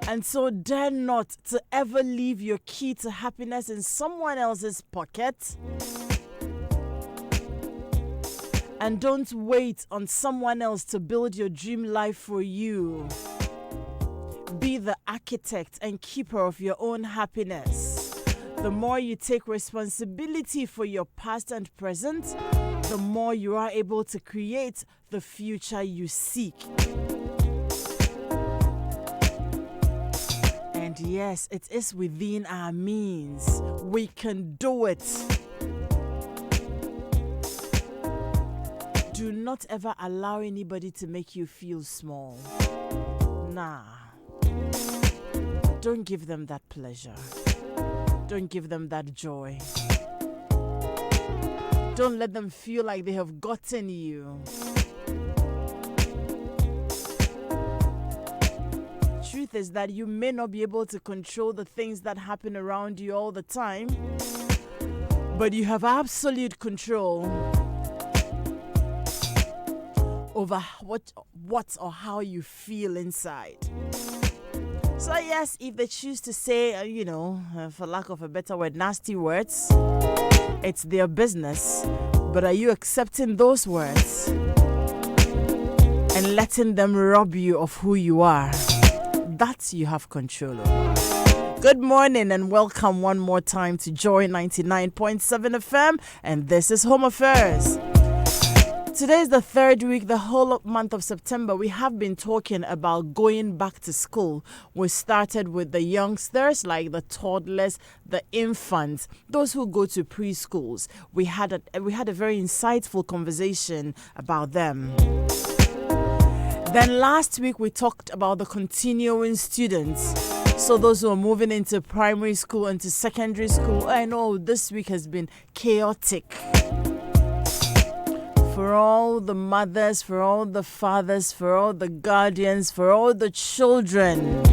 And so dare not to ever leave your key to happiness in someone else's pocket. And don't wait on someone else to build your dream life for you. Be the architect and keeper of your own happiness. The more you take responsibility for your past and present, the more you are able to create the future you seek. And yes, it is within our means. We can do it. Do not ever allow anybody to make you feel small. Nah. Don't give them that pleasure. Don't give them that joy. Don't let them feel like they have gotten you. Truth is that you may not be able to control the things that happen around you all the time, but you have absolute control over what or how you feel inside. So yes, if they choose to say, for lack of a better word, nasty words, it's their business. But are you accepting those words and letting them rob you of who you are? That you have control over. Good morning and welcome one more time to Joy 99.7 FM, and this is Home Affairs. Today is the third week, the whole month of September. We have been talking about going back to school. We started with the youngsters, like the toddlers, the infants, those who go to preschools. We had a very insightful conversation about them. Then last week we talked about the continuing students. So those who are moving into primary school and to secondary school. I know this week has been chaotic. For all the mothers, for all the fathers, for all the guardians, for all the children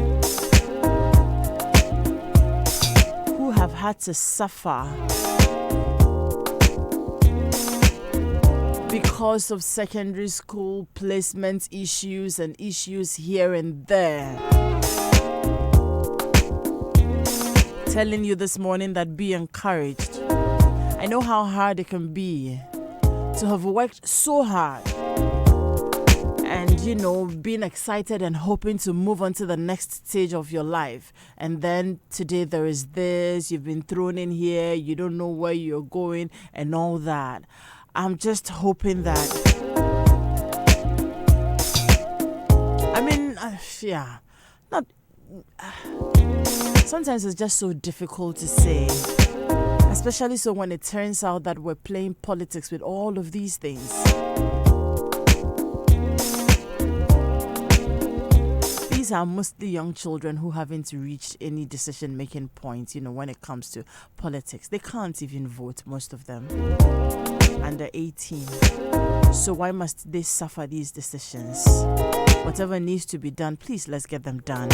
who have had to suffer because of secondary school placement issues and issues here and there. Telling you this morning that be encouraged. I know how hard it can be to have worked so hard and, being excited and hoping to move on to the next stage of your life. And then today there is this, you've been thrown in here, you don't know where you're going and all that. I'm just hoping that, sometimes it's just so difficult to say. Especially so when it turns out that we're playing politics with all of these things. These are mostly young children who haven't reached any decision-making point, when it comes to politics. They can't even vote, most of them. Under 18. So why must they suffer these decisions? Whatever needs to be done, please let's get them done.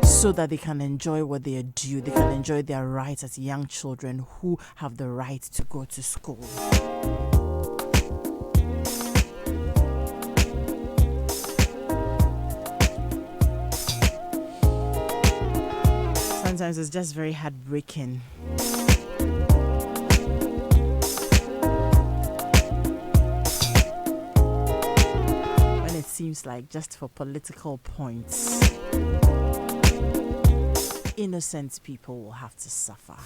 So that they can enjoy what they are due. They can enjoy their rights as young children who have the right to go to school. Sometimes it's just very heartbreaking. When it seems like just for political points, innocent people will have to suffer.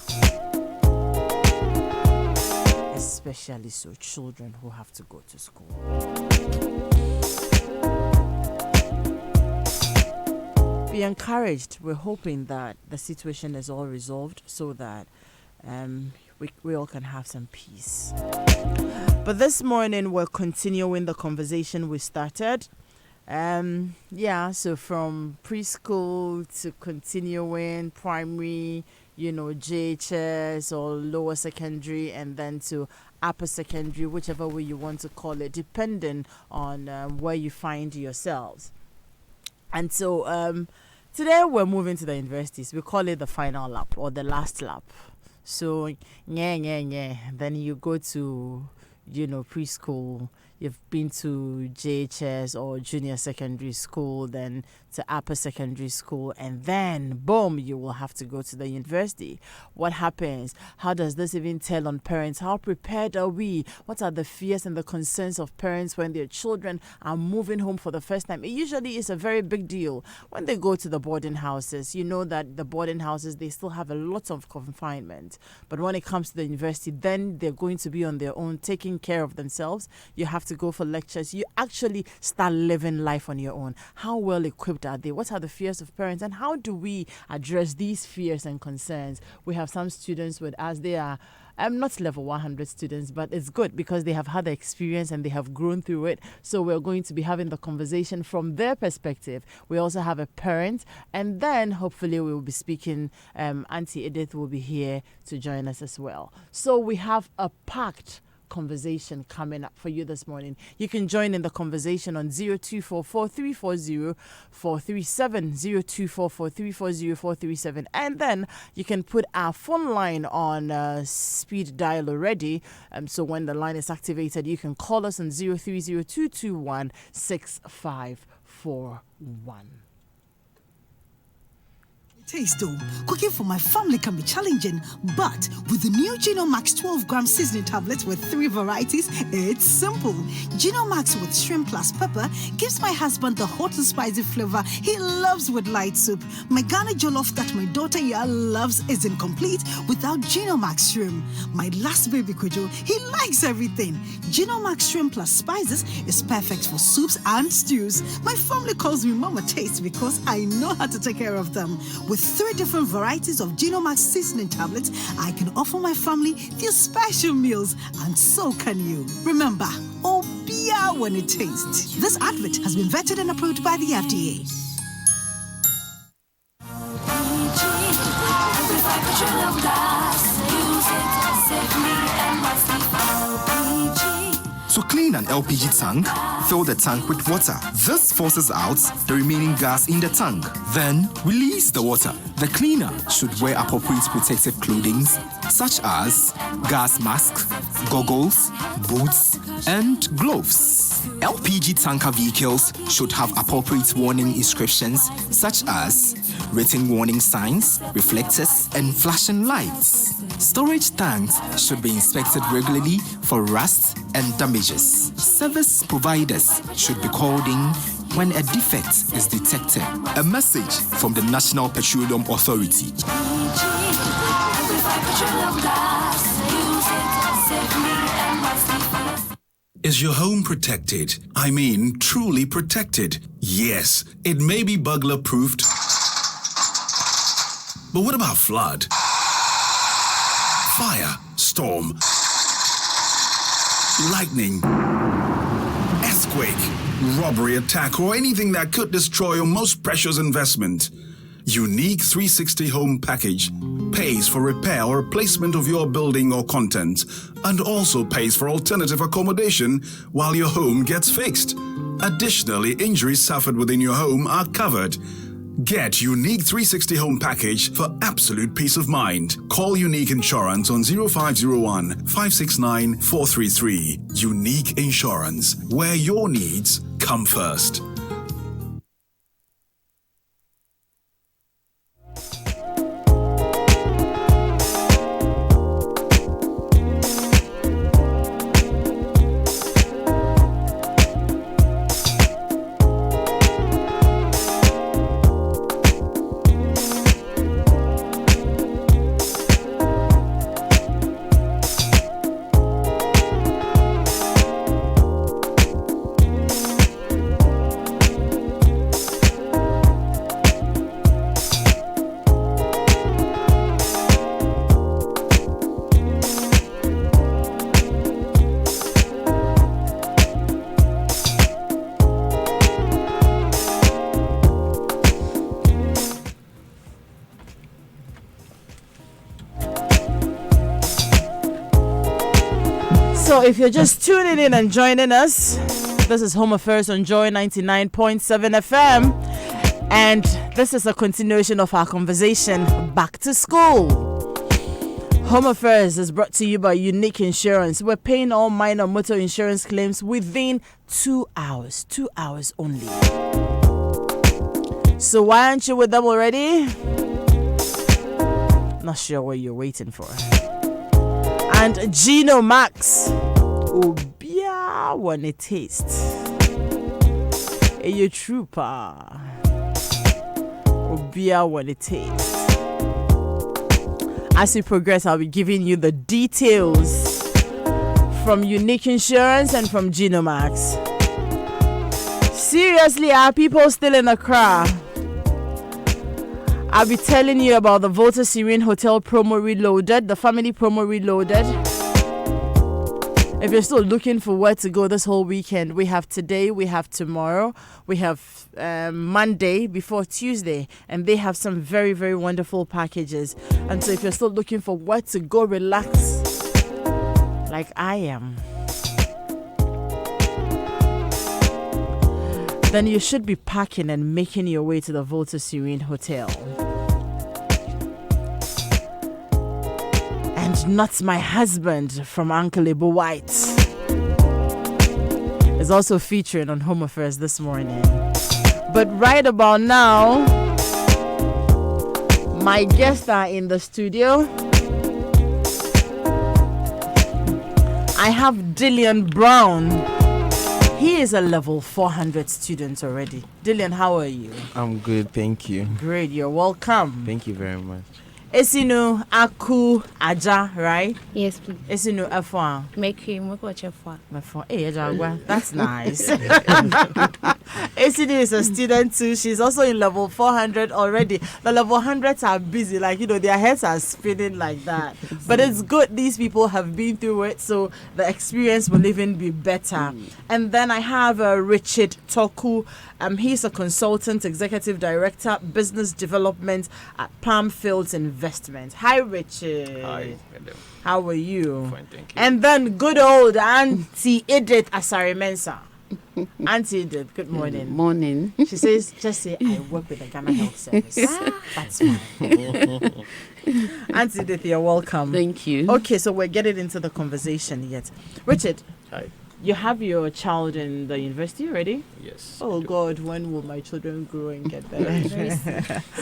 Especially so children who have to go to school. Be encouraged. We're hoping that the situation is all resolved so that we all can have some peace. But this morning we're continuing the conversation we started. So from preschool to continuing primary, JHS or lower secondary, and then to upper secondary, whichever way you want to call it, depending on where you find yourselves. And so today we're moving to the universities. We call it the final lap or the last lap. So, then you go to, preschool, you've been to JHS or junior secondary school, then to upper secondary school, and then boom, you will have to go to the university. What happens? How does this even tell on parents? How prepared are we? What are the fears and the concerns of parents when their children are moving home for the first time? It usually is a very big deal when they go to the boarding houses. You know that the boarding houses, they still have a lot of confinement, but when it comes to the university, then they're going to be on their own, taking care of themselves. You have to go for lectures. You actually start living life on your own. How well equipped are they? What are the fears of parents, and how do we address these fears and concerns? We have some students with us. They are not level 100 students, but it's good because they have had the experience and they have grown through it. So we're going to be having the conversation from their perspective. We also have a parent, and then hopefully we will be speaking. Auntie Edith will be here to join us as well. So we have a packed conversation coming up for you this morning. You can join in the conversation on 0244-340-437, 0244-340-437, and then you can put our phone line on speed dial already. So when the line is activated, you can call us on 0302216541. Taste though, cooking for my family can be challenging, but with the new Genomax 12-gram seasoning tablets with 3 varieties, it's simple. Genomax with shrimp plus pepper gives my husband the hot and spicy flavor he loves with light soup. My Ghana jollof that my daughter Ya loves isn't complete without Genomax shrimp. My last baby Kojo, he likes everything. Genomax shrimp plus spices is perfect for soups and stews. My family calls me Mama Taste because I know how to take care of them. With 3 different varieties of Genomax seasoning tablets, I can offer my family their special meals, and so can you. Remember, Obia when it tastes. This advert has been vetted and approved by the FDA. To clean an LPG tank, fill the tank with water. This forces out the remaining gas in the tank. Then release the water. The cleaner should wear appropriate protective clothing such as gas masks, goggles, boots, and gloves. LPG tanker vehicles should have appropriate warning inscriptions such as written warning signs, reflectors, and flashing lights. Storage tanks should be inspected regularly for rust and damages. Service providers should be called in when a defect is detected. A message from the National Petroleum Authority. Is your home protected? I mean, truly protected. Yes, it may be burglar-proofed. But what about flood? Fire, storm, lightning, earthquake, robbery, attack, or anything that could destroy your most precious investment. Unique 360 Home Package pays for repair or replacement of your building or contents, and also pays for alternative accommodation while your home gets fixed. Additionally, injuries suffered within your home are covered. Get Unique 360 Home Package for absolute peace of mind. Call Unique Insurance on 0501 569 433. Unique Insurance, where your needs come first. So if you're just tuning in and joining us, this is Home Affairs on Joy 99.7 FM. And this is a continuation of our conversation, back to school. Home Affairs is brought to you by Unique Insurance. We're paying all minor motor insurance claims within 2 hours. 2 hours only. So why aren't you with them already? Not sure what you're waiting for. And Gino Max. Obia when it tastes. Hey, you trooper. Obia when it tastes. As we progress, I'll be giving you the details from Unique Insurance and from Gino Max. Seriously, are people still in Accra? I'll be telling you about the Volta Serene Hotel promo reloaded, the family promo reloaded. If you're still looking for where to go this whole weekend, we have today, we have tomorrow, we have Monday before Tuesday, and they have some very, very wonderful packages. And so if you're still looking for where to go relax, like I am, then you should be packing and making your way to the Volta Serene Hotel. And Not My Husband from Uncle Ibo White is also featuring on Home Affairs this morning. But right about now, my guests are in the studio. I have Dillian Brown. He is a level 400 student already. Dillian, how are you? I'm good, thank you. Great, you're welcome. Thank you very much. Esinu Aku Aja, right? Yes, please. Esinu F1. Make him work with your phone. Hey, Ajagwa, that's nice. Esinu is a student too. She's also in level 400 already. The level 100s are busy, like, their heads are spinning like that. But it's good these people have been through it, so the experience will even be better. And then I have Richard Toku. He's a consultant, executive director, business development at Palm Fields Investment. Hi, Richard. Hi, madam. How are you? Fine, thank you. And then good old Auntie Edith Asari Mensah. Auntie Edith, good morning. Morning. She says, just say, I work with the Ghana Health Service. That's fine. Auntie Edith, you're welcome. Thank you. Okay, so we're getting into the conversation yet. Richard, Hi. you have your child in the university already? Yes. Oh God, when will my children grow and get there?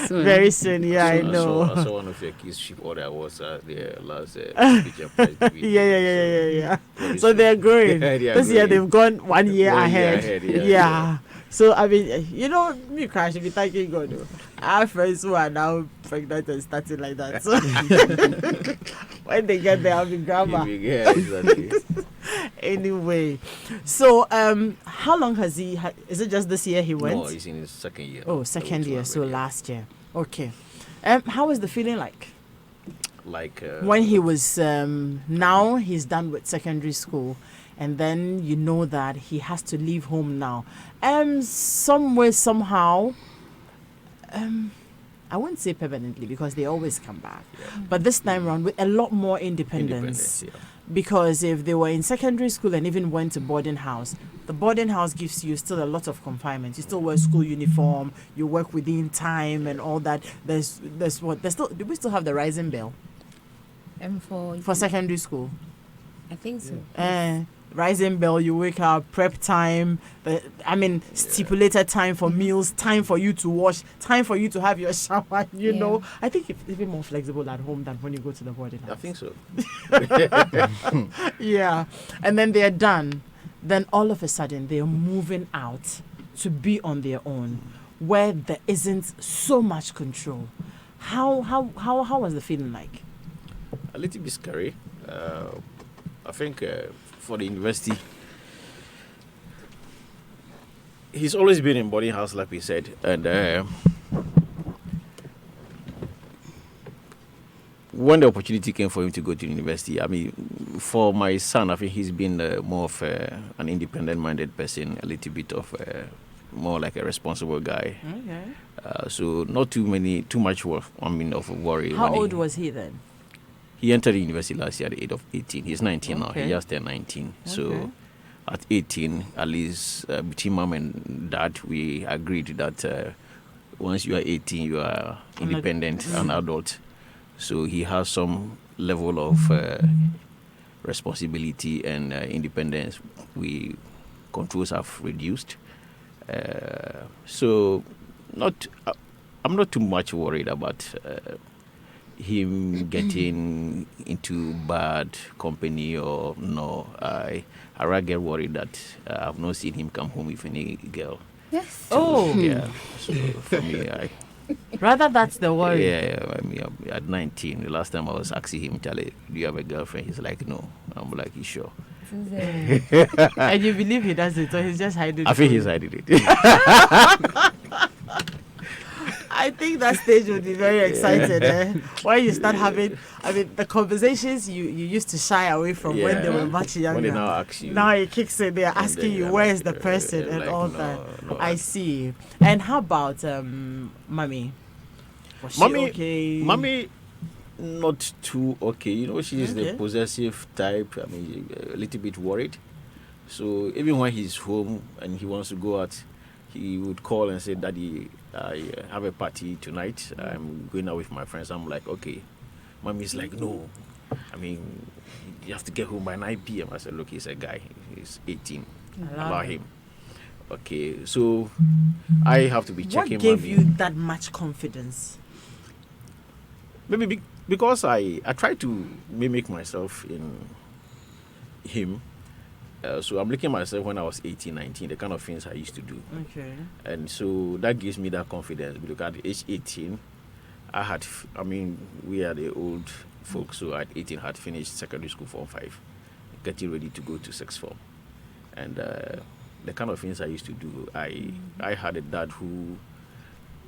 Soon. Very soon, yeah, I know. I saw one of your kids ship order was the last speech and press Yeah. Very So soon. they're growing. Yeah, they are This year growing. they've gone 1 year 1 year ahead. ahead, Yeah. yeah. So I mean, me crash be thanking God. Though. I have friends who are now pregnant and starting like that. So when they get there, I'll be grandma. Yeah, exactly. Anyway, so how long has he? Is it just this year he went? No, he's in his second year. Oh, second year. So already. last year. Okay. How was the feeling like? Like When he was now he's done with secondary school, and then you know that he has to leave home now. Some way, somehow, I wouldn't say permanently because they always come back, but this time around with a lot more independence. yeah. Because if they were in secondary school and even went to boarding house, the boarding house gives you still a lot of confinement. You still wear school uniform, you work within time and all that. Do we still have the rising bell for secondary school? I think so. Rising bell, you wake up, prep time, stipulated time for meals, time for you to wash, time for you to have your shower, you know. I think it's even more flexible at home than when you go to the boarding house. I think so. Yeah. And then they're done. Then all of a sudden they're moving out to be on their own where there isn't so much control. How was the feeling like? A little bit scary. I think for the university, he's always been in boarding house, like we said, and when the opportunity came for him to go to university, I mean, for my son, I think he's been more of an independent-minded person, a little bit of more like a responsible guy. Okay. So not too much of worry. How old was he then? He entered the university last year at the age of 18. He's 19 now. Okay. He just turned 19. Okay. So at 18, at least between mom and dad, we agreed that once you are 18, you are independent, an adult. So he has some level of responsibility and independence. We controls have reduced. So not I'm not too much worried about him getting into bad company or no. I rather get worried that I've not seen him come home with any girl. Yes. Oh, Yeah. So for me, rather that's the worry. I mean, at 19, the last time I was asking him, Charlie, do you have a girlfriend? He's like, no. I'm like, you sure? And you believe he does it, or he's just hiding it? I think from he's you? hiding it. I think that stage would be very excited. When you start having, the conversations you used to shy away from when they were much younger. When they now ask you. Now it kicks in, they're asking then you, you're where's like, the person and like, all no, that. no, I see. And how about Mommy? Was she okay? Mommy, not too okay. You know, she's Okay. the possessive type. I mean, a little bit worried. So even when he's home and he wants to go out, he would call and say, Daddy, I have a party tonight. I'm going out with my friends. I'm like, okay. Mommy's like, no. I mean, you have to get home by 9 p.m. I said, look, he's a guy. He's 18. Allow him. Okay, so I have to be checking. What gave Mommy. you that much confidence? Maybe because I try to mimic myself in him. So I'm looking at myself when I was 18, 19, the kind of things I used to do. Okay. And so that gives me that confidence. Because at age 18, we are the old folks, so at 18 had finished secondary school Form 5, getting ready to go to sixth form. And the kind of things I used to do, I had a dad who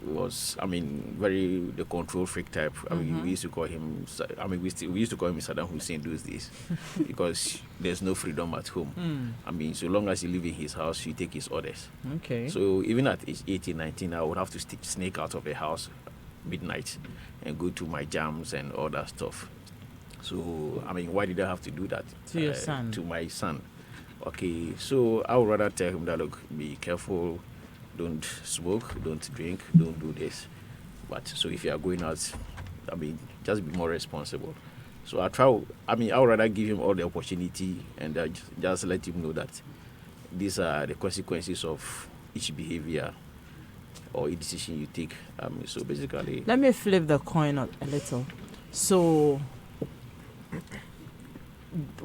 was, very the control freak type. We used to call him, we used to call him Saddam Hussein those days because there's no freedom at home. So long as you live in his house, you take his orders. Okay. So even at age 18, 19, I would have to sneak out of the house midnight and go to my jams and all that stuff. So, why did I have to do that? To your son? To my son. Okay, so I would rather tell him that, look, be careful, don't smoke, don't drink, don't do this. But so if you are going out, just be more responsible. So I would rather give him all the opportunity and just let him know that these are the consequences of each behavior or each decision you take. So basically, let me flip the coin a little. So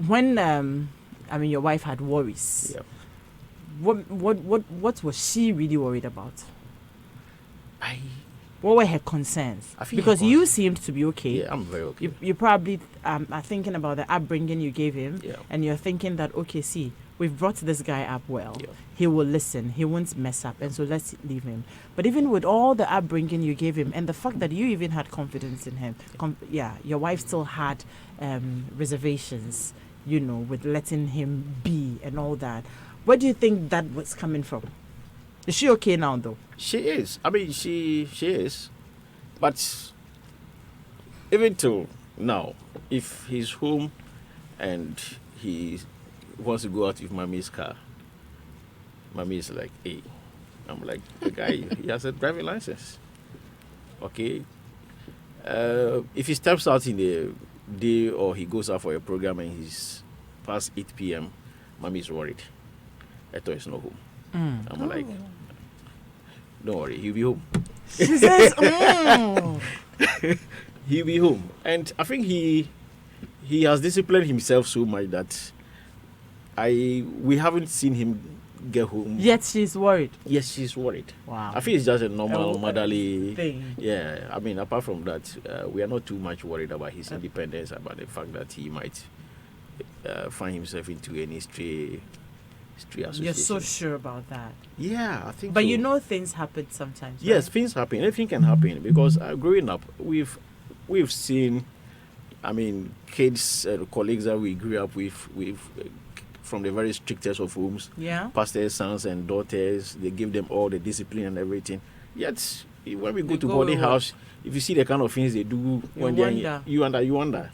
when your wife had worries. yeah. What was she really worried about? What were her concerns? I think Because you seemed to be okay. Yeah, I'm very okay. You probably are thinking about the upbringing you gave him, Yeah. and you're thinking that, okay, see, we've brought this guy up well. Yeah. He will listen. He won't mess up, and so let's leave him. But even with all the upbringing you gave him, and the fact that you even had confidence in him, your wife still had reservations, with letting him be and all that. Where do you think that was coming from? Is she okay now, though? She is. She is. But even till now, if he's home and he wants to go out with Mommy's car, Mommy is like, hey. I'm like, the guy, he has a driving license. Okay? If he steps out in the day or he goes out for a program and he's past 8 p.m., Mommy is worried. I thought he's not home. I'm like, don't worry, he'll be home. She says, He'll be home. And I think he has disciplined himself so much that we haven't seen him get home. Yet she's worried. Yes, she's worried. Wow. I think it's just a normal motherly thing. Yeah, apart from that, we are not too much worried about his independence, about the fact that he might find himself into any stray association. You're so sure about that. Yeah, I think But so. things happen sometimes. Yes, right? things happen. Anything can happen because growing up, we've seen, kids and colleagues that we grew up with from the very strictest of homes. Yeah. Pastors' sons and daughters, they give them all the discipline and everything. Yet, when we go They to go boarding away. house, if you see the kind of things they do, when they're you wonder.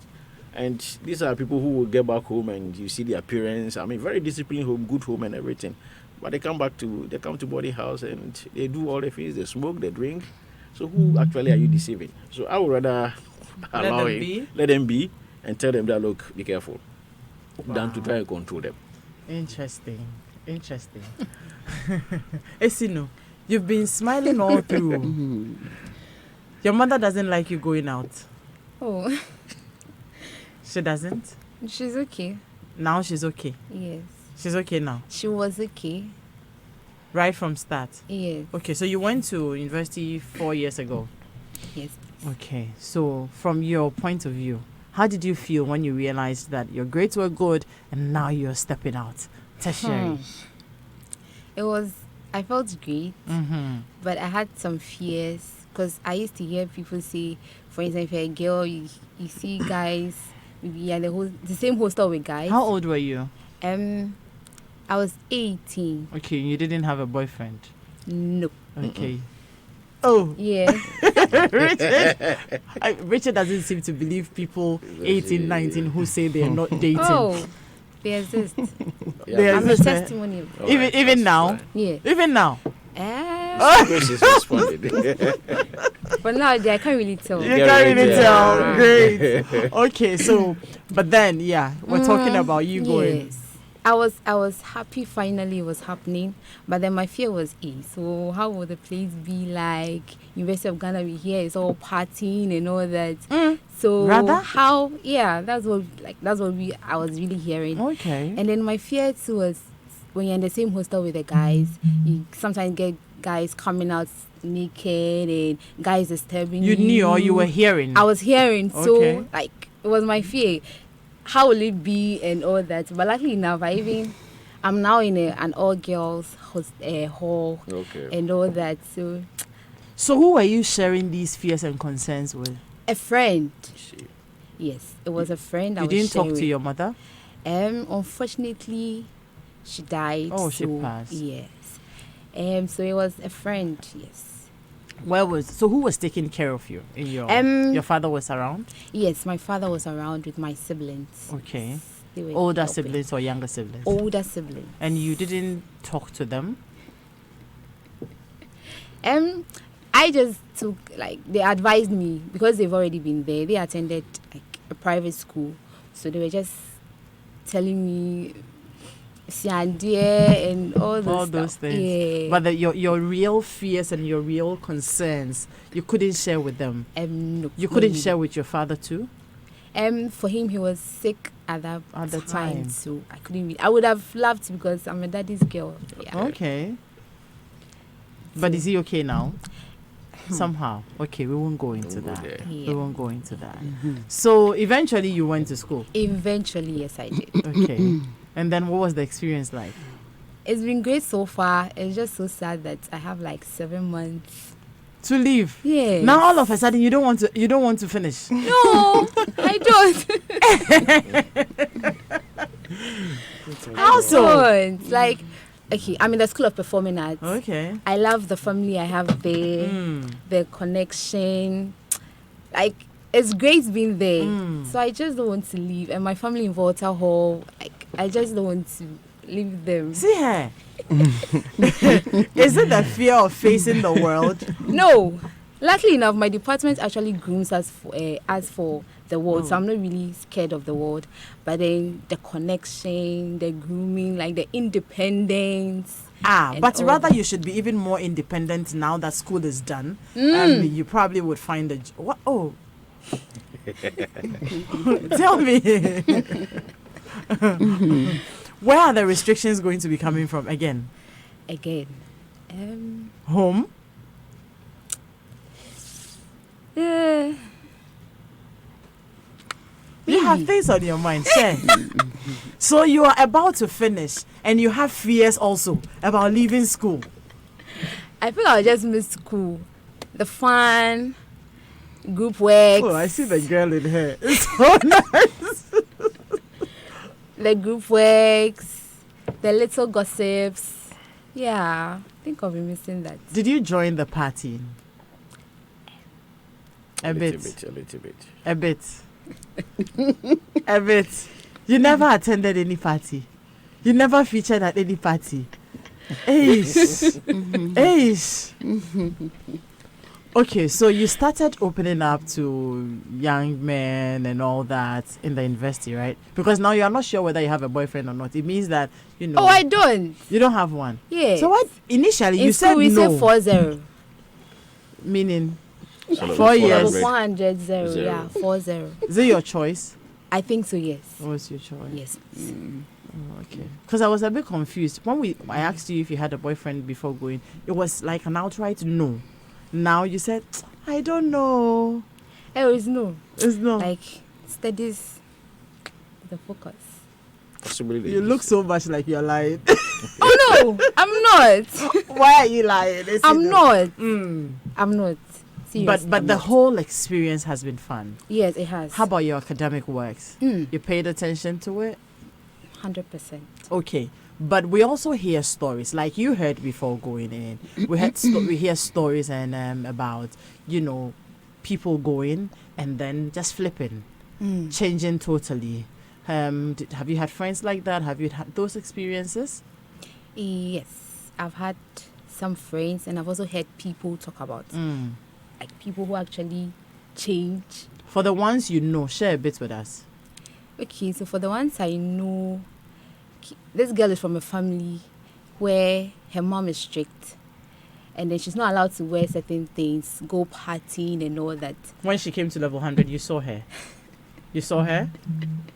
And these are people who will get back home and you see the appearance. Very disciplined home, good home and everything. But they come to boarding house and they do all the things. They smoke, they drink. So who actually are you deceiving? So I would rather allow them it, be? let them be, and tell them that, look, be careful, than to try and control them. Interesting. Esino, you've been smiling all through. Your mother doesn't like you going out. Oh, She doesn't? she's okay. Now she's okay. Yes. She's okay now. She was okay. Right from start. Yes. Okay, so you went to university 4 years ago. Yes. Okay, so from your point of view, how did you feel when you realized that your grades were good and now you're stepping out? Tertiary. I felt great, Mm-hmm. but I had some fears because I used to hear people say, for instance, if you're a girl, you see guys, maybe at the same hostel with guys. How old were you? I was 18. Okay, you didn't have a boyfriend. No. Okay. Oh, Yeah. Richard doesn't seem to believe people 18, 19 who say they're not dating. Oh, they exist. They I'm a exist, testimony. of- All even right, even that's now, fine. Yeah. even now. Grace is responded. But now I can't really tell. You Yeah, can't even yeah. tell. Great. Okay, so but then we're talking about you going. Yes. I was happy finally it was happening, but then my fear was so how will the place be like? University of Ghana, we hear it's all partying and all that. So Rather? how? Yeah, that's what I was really hearing. Okay. And then my fear too was when you're in the same hostel with the guys, you sometimes get guys coming out naked and guys disturbing you. You knew or you were hearing. I was hearing, Okay. so like it was my fear. How will it be and all that? But luckily enough, I'm now in an all girls hall Okay. and all that. So So who were you sharing these fears and concerns with? a friend, See. yes, it was a friend. I You was didn't talk to sharing. your mother? Unfortunately, she died. Oh, she so, passed. Yes. So it was a friend. Yes. Who was taking care of you in your father was around? Yes, my father was around with my siblings. Okay. They were Older helping. siblings or younger siblings? Older siblings. And you didn't talk to them? I just took they advised me because they've already been there. They attended a private school, so they were just telling me and all Those stuff. things. Yeah. But your real fears and your real concerns, you couldn't share with them. No, You couldn't no, share with your father too? For him, he was sick at the At time, the so I couldn't. I would have loved to because I'm a daddy's girl. Yeah. Okay. But is he okay now? Somehow. Okay, we won't go into Won't go that. there. Yeah. We won't go into that. So eventually you went to school. Eventually, yes, I did. Okay. And then what was the experience like? It's been great so far. It's just so sad that I have 7 months. To leave. Yeah. Now all of a sudden you don't want to finish. No, I don't. How so? Don't. Okay, I'm in the School of Performing Arts. Okay. I love the family I have there, the connection. It's great being there. So I just don't want to leave. And my family in Volta Hall, I just don't want to leave them. See her. Is it the fear of facing the world? No. Luckily enough, my department actually grooms us for the world, so I'm not really scared of the world. But then the connection, the grooming, the independence. and But all rather that. you should be even more independent now that school is done. You probably would find what? Oh. Tell me. Where are the restrictions going to be coming from again? Again. Home? Yeah. You have things on your mind, share. So you are about to finish and you have fears also about leaving school. I feel I'll just miss school. The fun, group work. Oh, I see the girl in here. It's so nice. The group works, the little gossips. Yeah, I think I'll be missing that. Did you join the party? A bit. A little bit. A bit. A bit. You never attended any party. You never featured at any party. Aish. Aish. Okay, so you started opening up to young men and all that in the university, right? Because now you are not sure whether you have a boyfriend or not. It means that, you know. Oh, I don't. You don't have one? Yeah. So what, initially, In you school, said we no. say 40. Meaning, So 4 years. 400 0. Zero. Yeah, 40. is it your choice? I think so, yes. Or was your choice? Yes. Oh, okay. Because I was a bit confused. When I asked you if you had a boyfriend before going, it was like an outright no. Now you said, I don't know. Oh, it's no. It's no. Like, studies, the focus. Possibly You look so much like you're lying. Oh, no, I'm not. Why are you lying? They say I'm no. not. Mm. I'm not. Seriously, But I'm the not. whole experience has been fun. Yes, it has. How about your academic works? Mm, You paid attention to it? 100%. Okay. But we also hear stories like you heard before going in. We hear stories and about, you know, people going and then just flipping, changing totally. Have you had friends like that? Have you had those experiences? Yes, I've had some friends, and I've also heard people talk about like people who actually change. For the ones you know, share a bit with us. Okay, so for the ones I know, this girl is from a family where her mom is strict, and then she's not allowed to wear certain things, go partying and all that. When she came to level 100, you saw her. You saw her?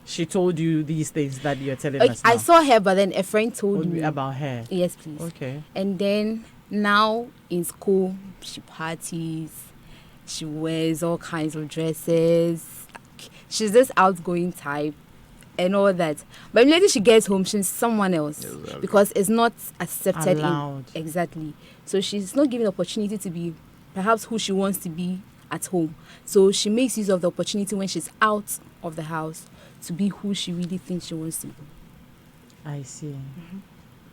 She told you these things that you're telling us now. I saw her, but then a friend told Told me me about her. Yes, please. Okay. And then now in school, she parties, she wears all kinds of dresses. She's this outgoing type and all that. But immediately she gets home, she's someone else Exactly. because it's not accepted. Allowed. Exactly. So she's not given the opportunity to be perhaps who she wants to be at home. So she makes use of the opportunity when she's out of the house to be who she really thinks she wants to be. I see.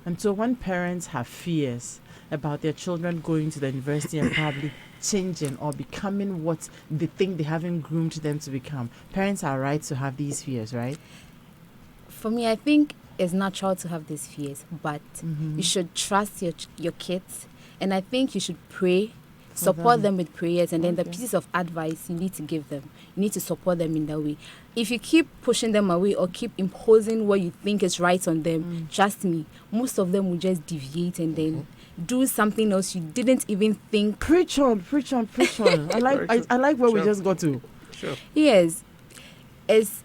And so when parents have fears about their children going to the university and probably changing or becoming what they think they haven't groomed them to become, parents are right to have these fears, right? For me, I think it's natural to have these fears, but you should trust your kids, and I think you should pray, support them with prayers, and then the Okay. pieces of advice you need to give them, you need to support them in that way. If you keep pushing them away or keep imposing what you think is right on them, trust me, most of them will just deviate and then do something else you didn't even think. Preach on, preach on, preach on. I like where we Sure. just got to. Sure. Yes, it's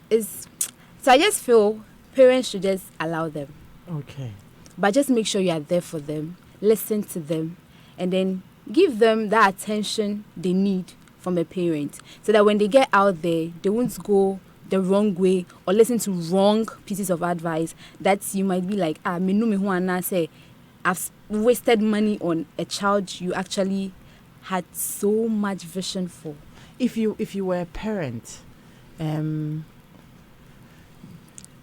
so I just feel parents should just allow them. Okay. But just make sure you are there for them, listen to them, and then give them that attention they need from a parent so that when they get out there, they won't go the wrong way or listen to wrong pieces of advice that you might be like, me no me who ana say I've wasted money on a child you actually had so much vision for. If you were a parent,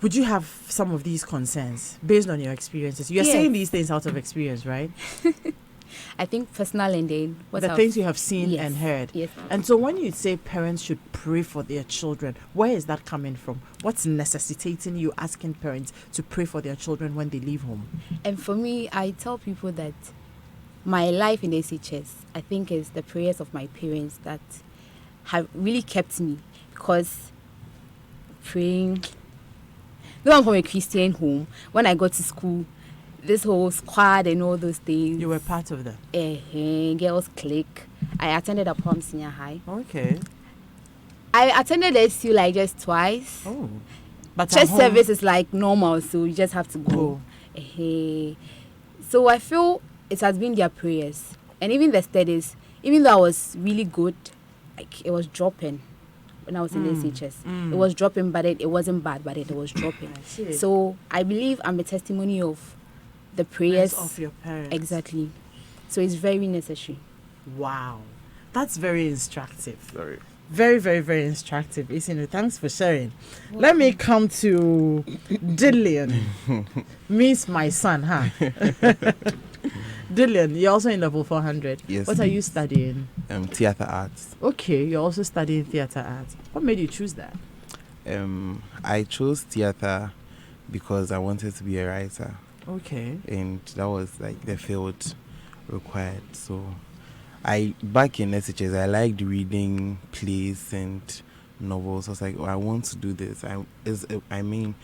would you have some of these concerns based on your experiences? You're Yes. saying these things out of experience, right? I think personal and then what The else? things you have seen Yes. and heard. Yes. And so when you say parents should pray for their children, where is that coming from? What's necessitating you asking parents to pray for their children when they leave home? And for me, I tell people that my life in SHS, I think, is the prayers of my parents that have really kept me, because praying. Though I'm from a Christian home, when I got to school, this whole squad and all those things, You were part of them. girls clique. I attended a prom senior high. Okay. I attended SU like just twice. Oh. But Church at home- service is like normal, so you just have to go. So I feel it has been their prayers, and even the studies. Even though I was really good, like it was dropping when I was in SHS. It was dropping, but it wasn't bad, but it was dropping. see. So I believe I'm a testimony of the prayers. of your parents. Exactly. So it's very necessary. Wow. That's very instructive. Very. Very, very, very instructive. Isinu, thanks for sharing. Let me come to Dillian. Means my son, huh? Dillian, you're also in level 400. Yes, What are you please. studying? Theater arts. Okay, you're also studying theatre arts. What made you choose that? I chose theater because I wanted to be a writer, Okay. and that was like the field required. So I back in SHS, I liked reading plays and novels. I was like, oh, I want to do this. I mean,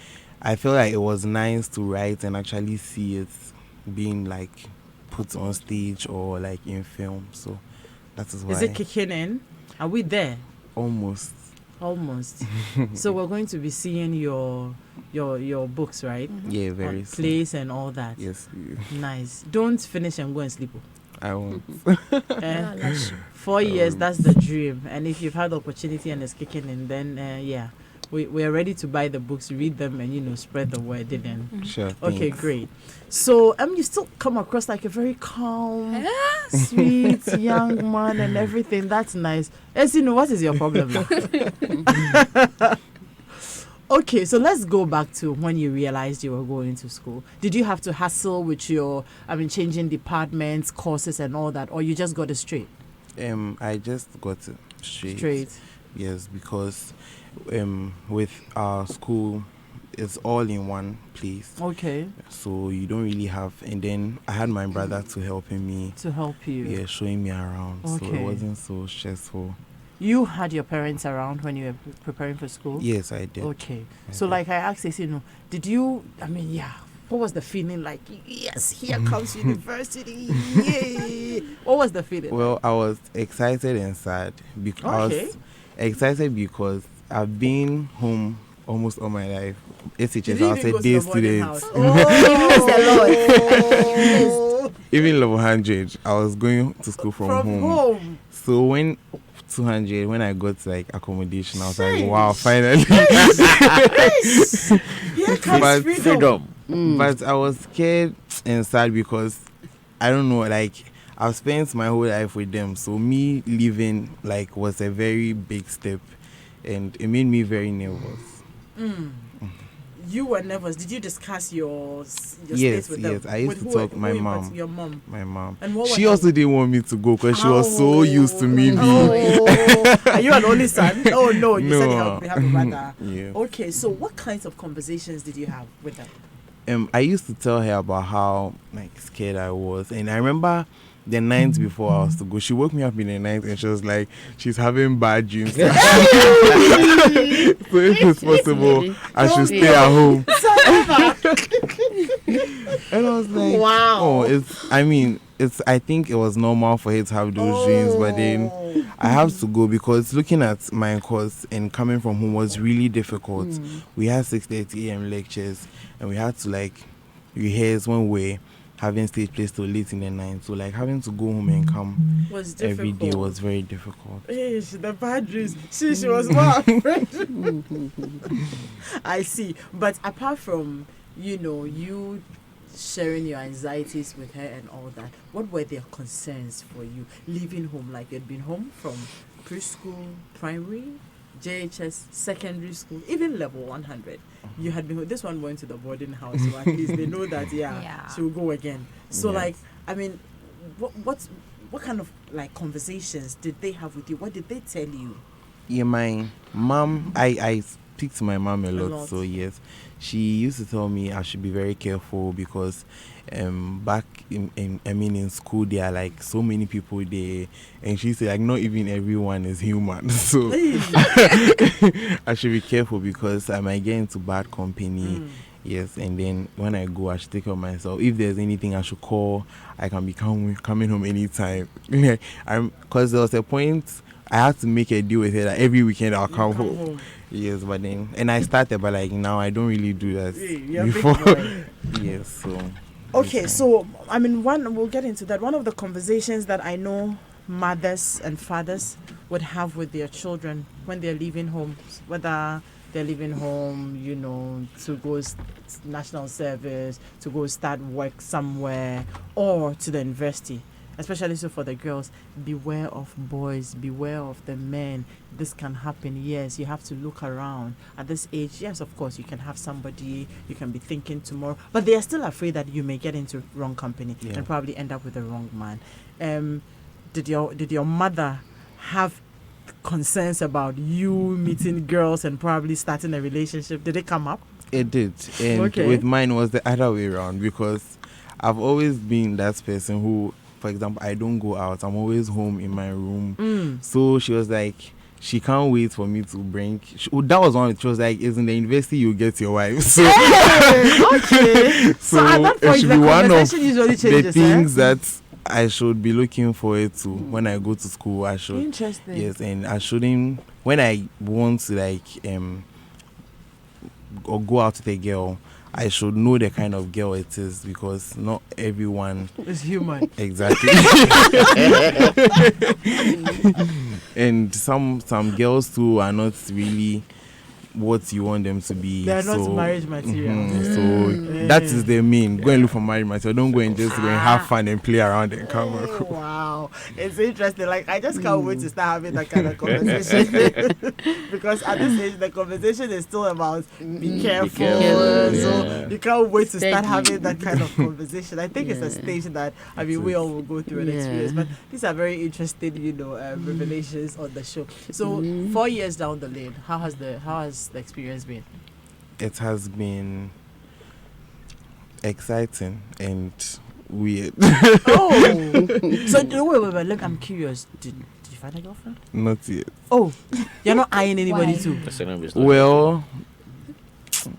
I feel like it was nice to write and actually see it being like put on stage or like in film. So that is why. Is it kicking in? Are we there? Almost. So we're going to be seeing your books, right? Yeah, very On soon. plays and all that. Yes. Nice. Don't finish and go and sleep. I won't. 4 years, that's the dream. And if you've had the opportunity and it's kicking in, then we are ready to buy the books, read them, and spread the word. Then Sure. okay, thanks. great. So you still come across like a very calm, sweet young man and everything. That's nice. What is your problem now? Okay, so let's go back to when you realized you were going to school. Did you have to hassle with changing departments, courses, and all that, or you just got it straight? I just got it straight. Straight. Yes, because with our school, it's all in one place. Okay. So you don't really have, and then I had my brother to helping me. To help you. Yeah, showing me around. So Okay. it wasn't so stressful. You had your parents around when you were preparing for school? Yes, I did. Okay. I So did. like I asked you, did you, what was the feeling like? Yes, here comes university. Yay. What was the feeling? Well, I was excited and sad because Okay. I've been home almost all my life. Did SHS, you I was even a go to day the boarding house? student. Even level 100, I was going to school from home. So when 200, when I got like accommodation, I was like, wow, finally. Here comes But Freedom. But I was scared and sad because I don't know, like I've spent my whole life with them. So me leaving was a very big step, and it made me very nervous. You were nervous. Did you discuss your Yes, state with them? yes. I used With to who- talk who my in mom. part- Your mom. My mom. And what was She her- also didn't want me to go because she was so used to me being. Oh. Are you an only son? Oh no, you said No. you have a brother. Yeah. Okay, so what kinds of conversations did you have with them? I used to tell her about how scared I was, and I remember the night before I was to go, she woke me up in the night and she was like, she's having bad dreams. So if it's possible, I should stay at home. And I was like, Wow. oh, I think it was normal for her to have those dreams, but then I have to go because looking at my course and coming from home was really difficult. We had 6:30 a.m. lectures and we had to rehearse when we're having stage plays till late in the night. So having to go home and come Was every day difficult. was very difficult. Hey, the bad dreams. She was more afraid. I see. But apart from, you sharing your anxieties with her and all that, what were their concerns for you leaving home? Like you'd been home from preschool, primary, JHS, secondary school, even level 100. You had been, this one went to the boarding house, so at least they know that, Yeah. she'll go again. So Yes. what kind of conversations did they have with you? What did they tell you? Yeah, my mom, I speak to my mom a lot, lot. so yes, she used to tell me I should be very careful because back in school there are so many people there, and she said not even everyone is human, so I should be careful because I might get into bad company. Yes, and then when I go, I should take care of myself. If there's anything I should call, I can be coming home anytime. Because there was a point I had to make a deal with her that every weekend I'll come home. Yes, but then, and I started, but now I don't really do that You're a big before. boy. Yes, so. Okay, so we'll get into that. One of the conversations that I know mothers and fathers would have with their children when they're leaving home, whether they're leaving home, to go national service, to go start work somewhere, or to the university. Especially so for the girls, beware of boys, beware of the men. This can happen. Yes, you have to look around. At this age, yes, of course, you can have somebody, you can be thinking tomorrow, but they are still afraid that you may get into wrong company and probably end up with the wrong man. Did your mother have concerns about you meeting girls and probably starting a relationship? Did it come up? It did. And Okay. with mine was the other way around because I've always been that person who, for example, I don't go out. I'm always home in my room. So she was like, she can't wait for me to bring. That was one. She was like, "Is in the university you get your wife." So, Okay. So at that it point, should the be one of conversation usually the changes. things that I should be looking forward to when I go to school. I should. Interesting. Yes, and I shouldn't. When I want to or go out with a girl, I should know the kind of girl it is, because not everyone It's human. exactly. And some girls too are not really what you want them to be. They are not so, marriage material. So that is the main. Go and look for marriage material. Don't go and just go and have fun and play around and come back. Oh, wow, it's interesting. Like, I just can't wait to start having that kind of conversation because at this age the conversation is still about be careful. careful, So yeah. you can't wait to start Steady. having that kind of conversation. I think it's a stage that we all will go through and experience. But these are very interesting, revelations on the show. So 4 years down the lane, how has the experience been? It has been exciting and weird. Oh, so wait. I'm curious. Did you find a girlfriend? Not yet. Oh, you're not eyeing anybody Why? too. That's another story. Well,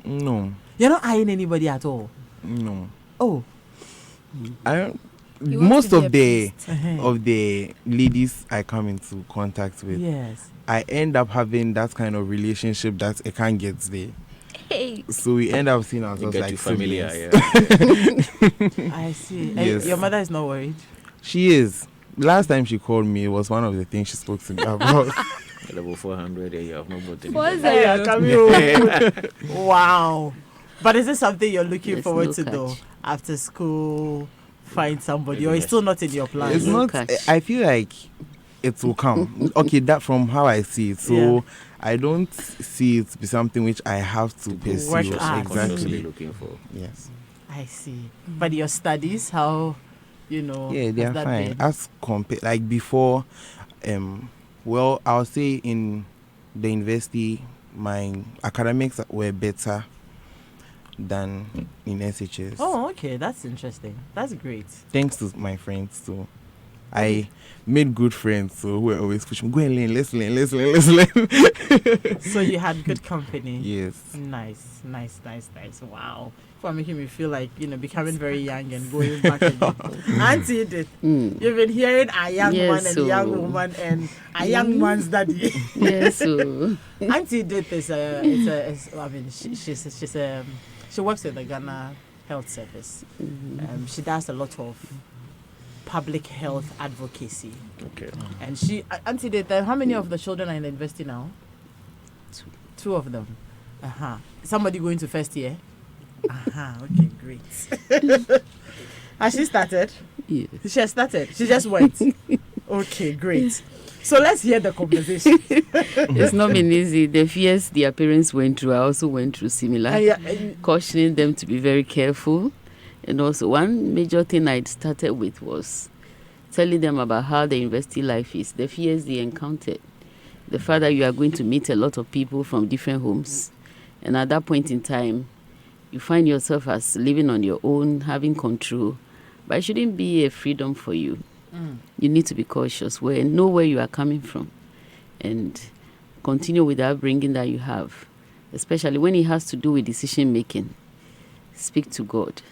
no, You're not eyeing anybody at all. no. Oh, I don't. You want Most to be of a the priest. of the ladies I come into contact with, yes. I end up having that kind of relationship that I can't get there. Hey. So we end up seeing You ourselves get like too familiar. siblings. Yeah. I see. And Yes. your mother is not worried. She is. Last time she called me, it was one of the things she spoke to me about. Level 400. Yeah, you have no body. What's Yeah, that? come here. Wow. But is this something you're looking There's forward no to do catch. after school? Find somebody, Maybe or it's next- still not in your plans? It's No not. catch. I feel like it will come. Okay, that from how I see it. So Yeah. I don't see it be something which I have to pursue. Work You're hard. consciously Exactly. looking for. Yes. I see. But your studies, how, Yeah, they has are that fine. been? As compared, like before, well, I'll say in the university, my academics were better than in SHS. Oh, okay. That's interesting. That's great. Thanks to my friends too. I made good friends, so who were always pushing me, go and learn, let's learn. So you had good company. Yes. Nice. Wow. For making me feel like, becoming very young and going back again. Auntie Edith, you've been hearing a young Yes, man and a young so- woman and a young man's daddy. Yes, so Auntie Edith she works with the Ghana Health Service. She does a lot of public health advocacy. Okay. And Auntie Edith, how many of the children are in the university now? Two of them. Somebody going to first year? Okay, great. Has she started? yes. She has started. She just went. Okay, great. So let's hear the conversation. It's not been easy. The fears their parents went through, I also went through similar. Cautioning them to be very careful. And also one major thing I started with was telling them about how the university life is, the fears they encountered, the fact that you are going to meet a lot of people from different homes. And at that point in time, you find yourself as living on your own, having control. But it shouldn't be a freedom for you. You need to be cautious, know where you are coming from, and continue with the upbringing that you have, especially when it has to do with decision making. Speak to God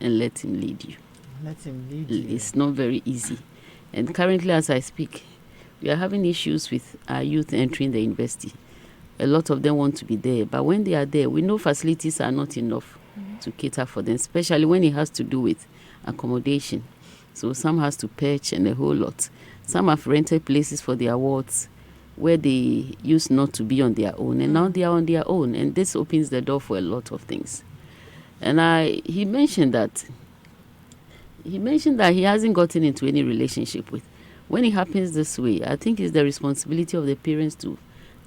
and let Him lead you. Let him lead you. It's not very easy. And currently, as I speak, we are having issues with our youth entering the university. A lot of them want to be there, but when they are there, we know facilities are not enough to cater for them, especially when it has to do with accommodation. So some has to perch and a whole lot. Some have rented places for their wards where they used not to be on their own, and now they are on their own, and this opens the door for a lot of things. And he mentioned that he hasn't gotten into any relationship with. When it happens this way, I think it's the responsibility of the parents to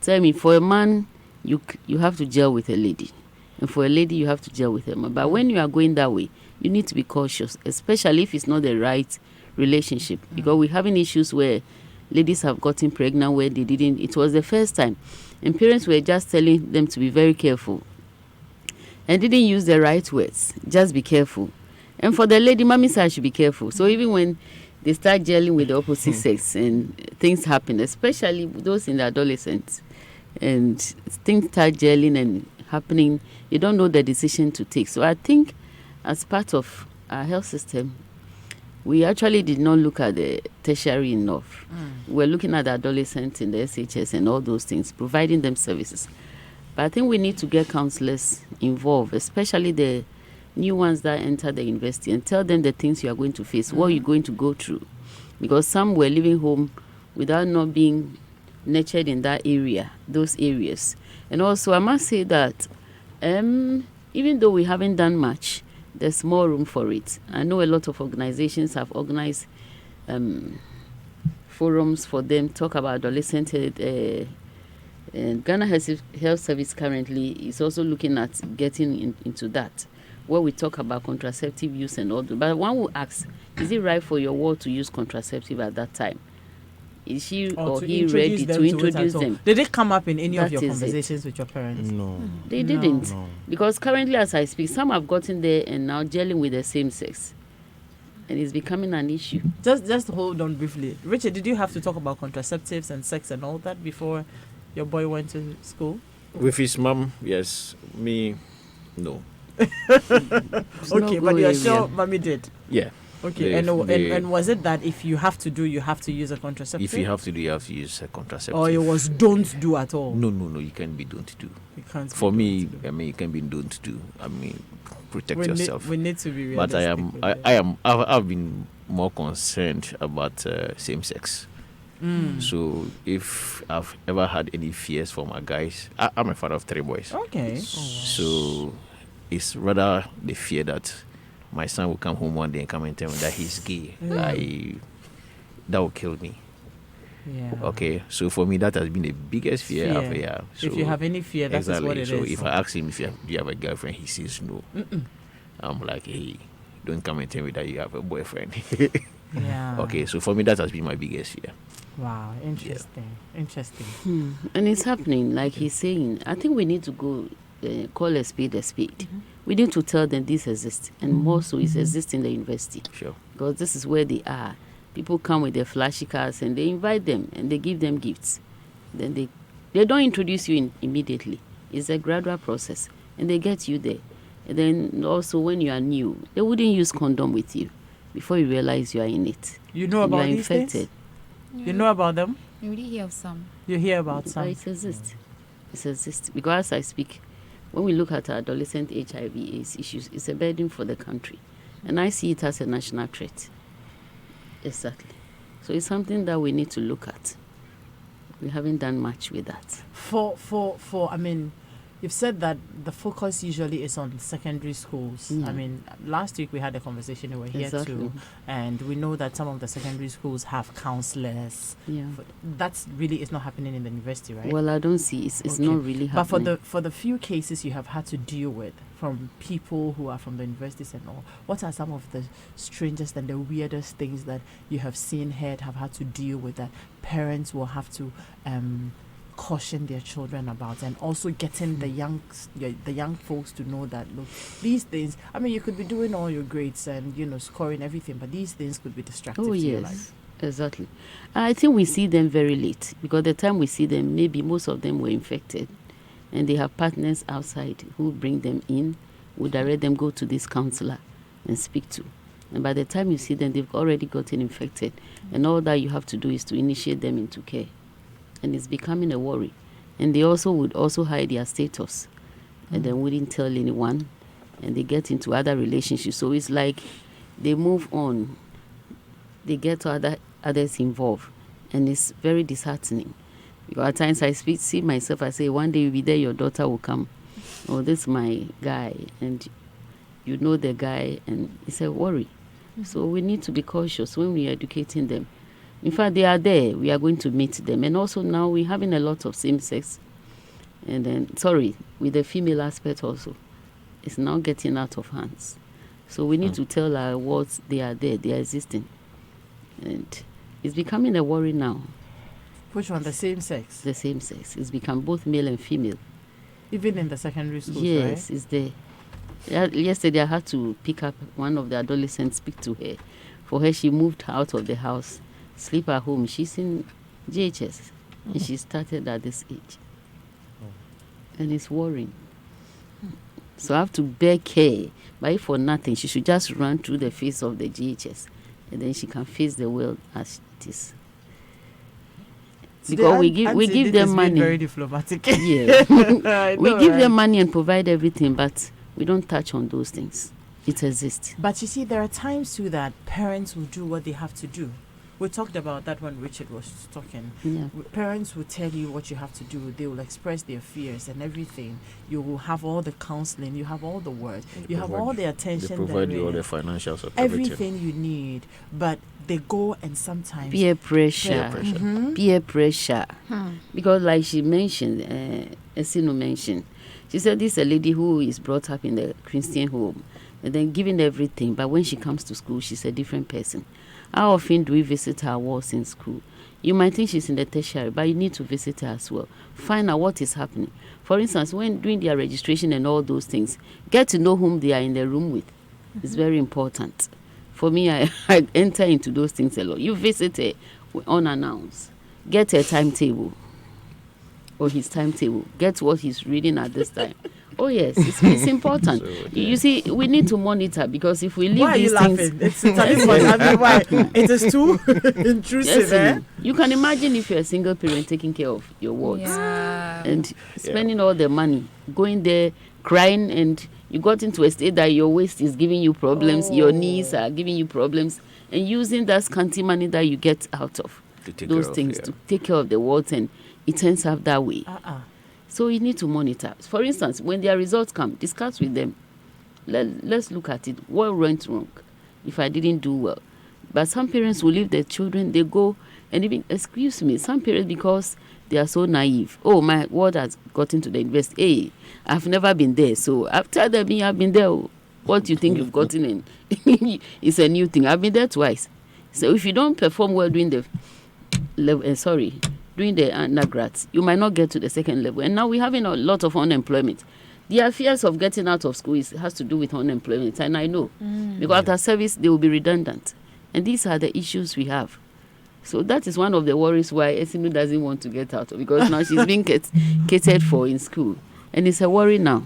tell me, for a man, you have to gel with a lady, and for a lady, you have to gel with a man. But when you are going that way, you need to be cautious, especially if it's not the right relationship, because we're having issues where ladies have gotten pregnant where they didn't. It was the first time, and parents were just telling them to be very careful and didn't use the right words. Just be careful. And for the lady, mommy said I should be careful. So even when they start gelling with the opposite sex, and things happen, especially those in the adolescents. And things start gelling and happening. You don't know the decision to take. So I think as part of our health system, we actually did not look at the tertiary enough. We're looking at the adolescents in the SHS and all those things, providing them services. But I think we need to get counselors involved, especially the new ones that enter the university, and tell them the things you are going to face, what you're going to go through. Because some were living home without not being nurtured in that area, those areas. And also, I must say that even though we haven't done much, there's more room for it. I know a lot of organizations have organized forums for them, talk about adolescent health. Ghana Health Service currently is also looking at getting into that, where we talk about contraceptive use and all that. But one will ask, is it right for your ward to use contraceptive at that time? Is she or he ready to introduce them? Did it come up in any of That your is conversations with your parents? No. They didn't. Because currently, as I speak, some have gotten there and now gelling with the same sex. And it's becoming an issue. Just hold on briefly. Richard, did you have to talk about contraceptives and sex and all that before your boy went to school? With his mom, yes. Me, no. Okay, but you're sure mommy did? Yeah. Okay, and was it that if you have to do, you have to use a contraceptive? If you have to do, you have to use a contraceptive. Or it was don't do at all? No, you can be don't do. You can't. For me, I mean, you can be don't do. I mean, protect yourself. We need to be realistic. But I've been more concerned about same sex. So if I've ever had any fears for my guys, I'm a father of 3 boys. Okay. So it's rather the fear that my son will come home one day and come and tell me that he's gay. That will kill me. Yeah. Okay, so for me that has been the biggest fear. So if you have any fear, that's exactly. what it so is. if I ask him do you have a girlfriend, he says no. I'm like, hey, don't come and tell me that you have a boyfriend. Yeah. Okay, so for me that has been my biggest fear. Wow, interesting. And it's happening, like he's saying. I think we need to go call a spade a spade. We need to tell them this exists, and more so it exists in the university. Sure. Because this is where they are. People come with their flashy cars and they invite them and they give them gifts. Then they don't introduce you immediately. It's a gradual process, and they get you there. And then also when you are new, they wouldn't use condom with you before you realize you are in it. You know about you are these infected. things? You know about them? You already hear of some. You hear about some? It exists. It exists. Because as I speak, when we look at our adolescent HIV/AIDS issues, it's a burden for the country. And I see it as a national threat. Exactly. So it's something that we need to look at. We haven't done much with that. I mean, you've said that the focus usually is on secondary schools. Yeah. I mean, last week we had a conversation over here too, and we know that some of the secondary schools have counselors. Yeah. That's really is not happening in the university, right? Well, I don't see. It's Okay. not really happening. But for the few cases you have had to deal with from people who are from the universities and all, what are some of the strangest and the weirdest things that you have seen, heard, have had to deal with that parents will have to caution their children about, and also getting the young folks to know that, look, these things, I mean, you could be doing all your grades and scoring everything, but these things could be distractive to your life. Exactly. I think we see them very late, because the time we see them, maybe most of them were infected and they have partners outside who bring them in, who direct them go to this counselor and speak to. And by the time you see them, they've already gotten infected, and all that you have to do is to initiate them into care. And it's becoming a worry. And they also would hide their status and then wouldn't tell anyone, and they get into other relationships. So it's like they move on, they get others involved, and it's very disheartening. Because at times I see myself, I say, one day you'll be there, your daughter will come. Oh, this is my guy, and you know the guy, and it's a worry. So we need to be cautious when we're educating them. In fact, they are there. We are going to meet them. And also now we're having a lot of same-sex. And then, with the female aspect also. It's now getting out of hands. So we need to tell our wards they are there, they are existing. And it's becoming a worry now. Which one? The same sex? The same sex. It's become both male and female. Even in the secondary schools, yes, right? it's there. Yesterday I had to pick up one of the adolescents, speak to her For her, she moved out of the house, sleep at home. She's in JHS, and she started at this age. And it's worrying. So I have to bear care. But if for nothing, she should just run through the face of the GHS, and then she can face the world as it is. Because we give them money. Very diplomatic. Yeah, we know, give right? them money and provide everything, but we don't touch on those things. It exists. But you see, there are times too that parents will do what they have to do. We talked about that when Richard was talking. Yeah. Parents will tell you what you have to do. They will express their fears and everything. You will have all the counseling. You have all the words. You have all the attention. They provide you all the there financial support. everything you need. But they go and sometimes Peer pressure. Mhm. Peer pressure. Because like she mentioned, Esino mentioned, she said this is a lady who is brought up in the Christian home and then given everything, but when she comes to school, she's a different person. How often do we visit her walls in school? You might think she's in the tertiary, but you need to visit her as well. Find out what is happening. For instance, when doing their registration and all those things, get to know whom they are in the room with. It's very important. For me, I enter into those things a lot. You visit her unannounced. Get a timetable or his timetable. Get what he's reading at this time. Oh yes, it's important. You see, we need to monitor, because if we leave Why are these you things, laughing? It's a bit funny. I mean, why? It is too intrusive, eh? you can imagine if you're a single parent taking care of your wards Yeah. and spending all the money, going there, crying, and you got into a state that your waist is giving you problems, your knees are giving you problems, and using that scanty money that you get out of To take those care of, things yeah. to take care of the wards, and it turns out that way. Uh-uh. So you need to monitor. For instance, when their results come, discuss with them. Let's look at it. What went wrong if I didn't do well? But some parents will leave their children, they go, and even, excuse me, some parents, because they are so naive. Oh, my ward has gotten to the university. Hey, I've never been there. So after them, I've been there. What do you think you've gotten in? It's a new thing. I've been there twice. So if you don't perform well during the during the undergrads, you might not get to the second level. And now we're having a lot of unemployment. Their fears of getting out of school has to do with unemployment, and I know. Because after service, they will be redundant. And these are the issues we have. So that is one of the worries why Esinu doesn't want to get out, because now she's being catered for in school. And it's a worry now.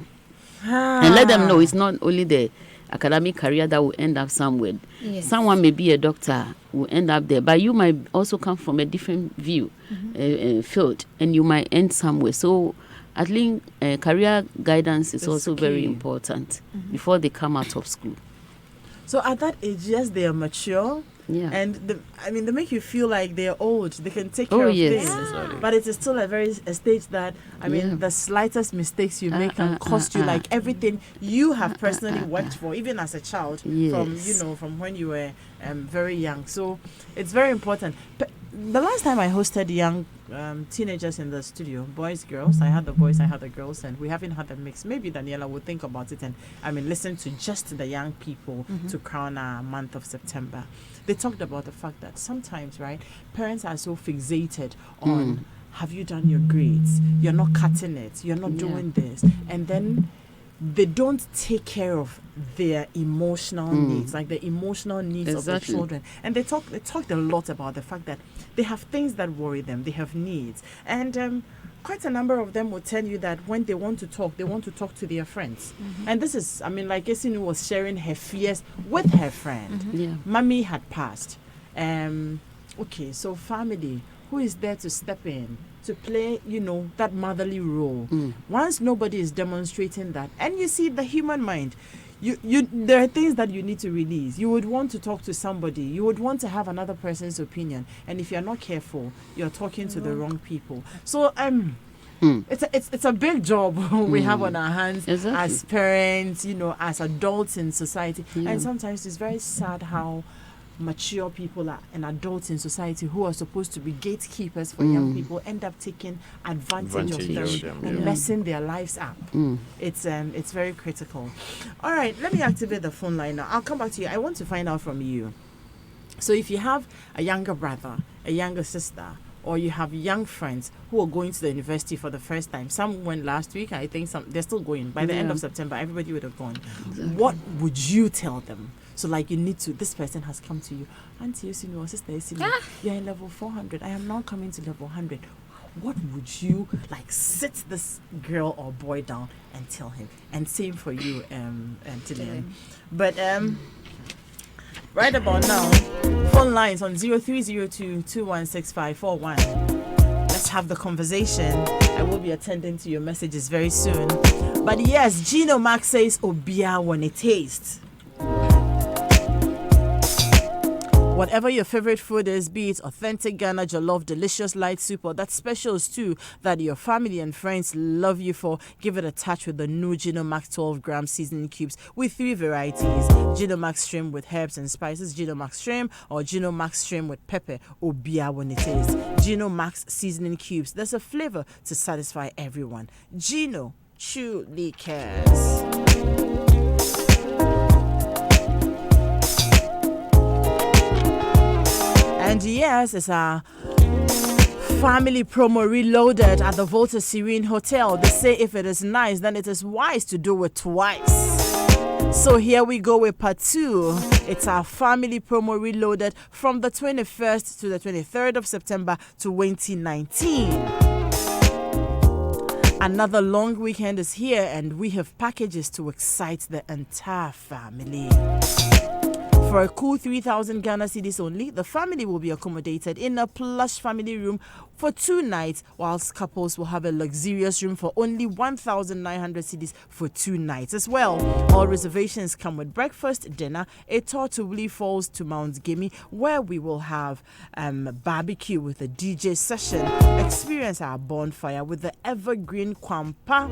And let them know it's not only the academic career that will end up somewhere. Yes. Someone may be a doctor, will end up there, but you might also come from a different view, field, and you might end somewhere. So at least career guidance is It's also very key. important before they come out of school. So at that age, yes, they are mature. Yeah. And they make you feel like they're old. They can take Oh, care of yes. things. Exactly. But it is still a stage that, Yeah. the slightest mistakes you make can cost you like everything you have personally worked for, even as a child, Yes. from when you were very young. So it's very important. The last time I hosted young teenagers in the studio, boys, girls, I had the boys, I had the girls, and we haven't had a mix. Maybe Daniela will think about it and listen to just the young people to crown our month of September. They talked about the fact that sometimes, right, parents are so fixated on have you done your grades? You're not cutting it. You're not doing this. And then they don't take care of their emotional needs, like the emotional needs of the Exactly. children. And they talked a lot about the fact that they have things that worry them. They have needs. And quite a number of them will tell you that when they want to talk to their friends. And this is, like Esinu was sharing her fears with her friend. Yeah. Mommy had passed. Okay, so family, who is there to step in to play, that motherly role? Once nobody is demonstrating that, and you see the human mind, there are things that you need to release. You would want to talk to somebody. You would want to have another person's opinion, and if you're not careful, you're talking to the wrong people. So it's a big job we have on our hands Exactly. as parents, as adults in society. Yeah. And sometimes it's very sad how mature people and adults in society who are supposed to be gatekeepers for young people end up taking advantage of them and yeah. messing their lives up. It's very critical. All right, let me activate the phone line now. I'll come back to you. I want to find out from you. So if you have a younger brother, a younger sister or you have young friends who are going to the university for the first time. Some went last week. I think they're still going. By the end of September, everybody would have gone. Exactly. What would you tell them? So like this person has come to you. Auntie Yosinu or Sister Yosinu, you're in level 400. I am now coming to level 100. What would you sit this girl or boy down and tell him? And same for you, Tillian. But right about now, phone lines on 0302-216541. Let's have the conversation. I will be attending to your messages very soon. But yes, Gino Max says Obia when it tastes. Whatever your favorite food is, be it authentic Ghana jollof, delicious light soup, or that special stew that your family and friends love you for, give it a touch with the new Gino Max 12-gram seasoning cubes with 3 varieties. Gino Max shrimp with herbs and spices, Gino Max shrimp, or Gino Max shrimp with pepper, Obia when it is. Gino Max seasoning cubes. There's a flavor to satisfy everyone. Gino truly cares. And yes, it's a family promo reloaded at the Volta Serene Hotel. They say if it is nice, then it is wise to do it twice. So here we go with part 2. It's our family promo reloaded from the 21st to the 23rd of September 2019. Another long weekend is here, and we have packages to excite the entire family. For a cool 3,000 Ghana cedis only, the family will be accommodated in a plush family room for 2 nights, whilst couples will have a luxurious room for only 1,900 cedis for 2 nights as well. All reservations come with breakfast, dinner, a tour to Willie Falls to Mount Gimme, where we will have barbecue with a DJ session, experience our bonfire with the evergreen Kwampa.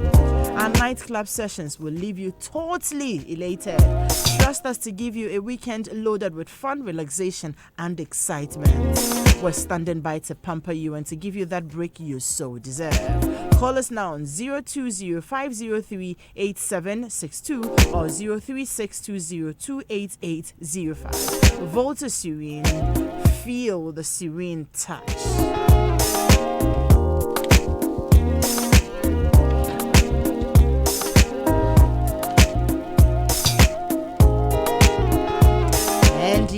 Our nightclub sessions will leave you totally elated. Trust us to give you a weekend loaded with fun, relaxation, and excitement. We're standing by to pamper you and to give you that break you so deserve. Call us now on 020-503-8762 or 03620-28805. Volta Serene. Feel the serene touch.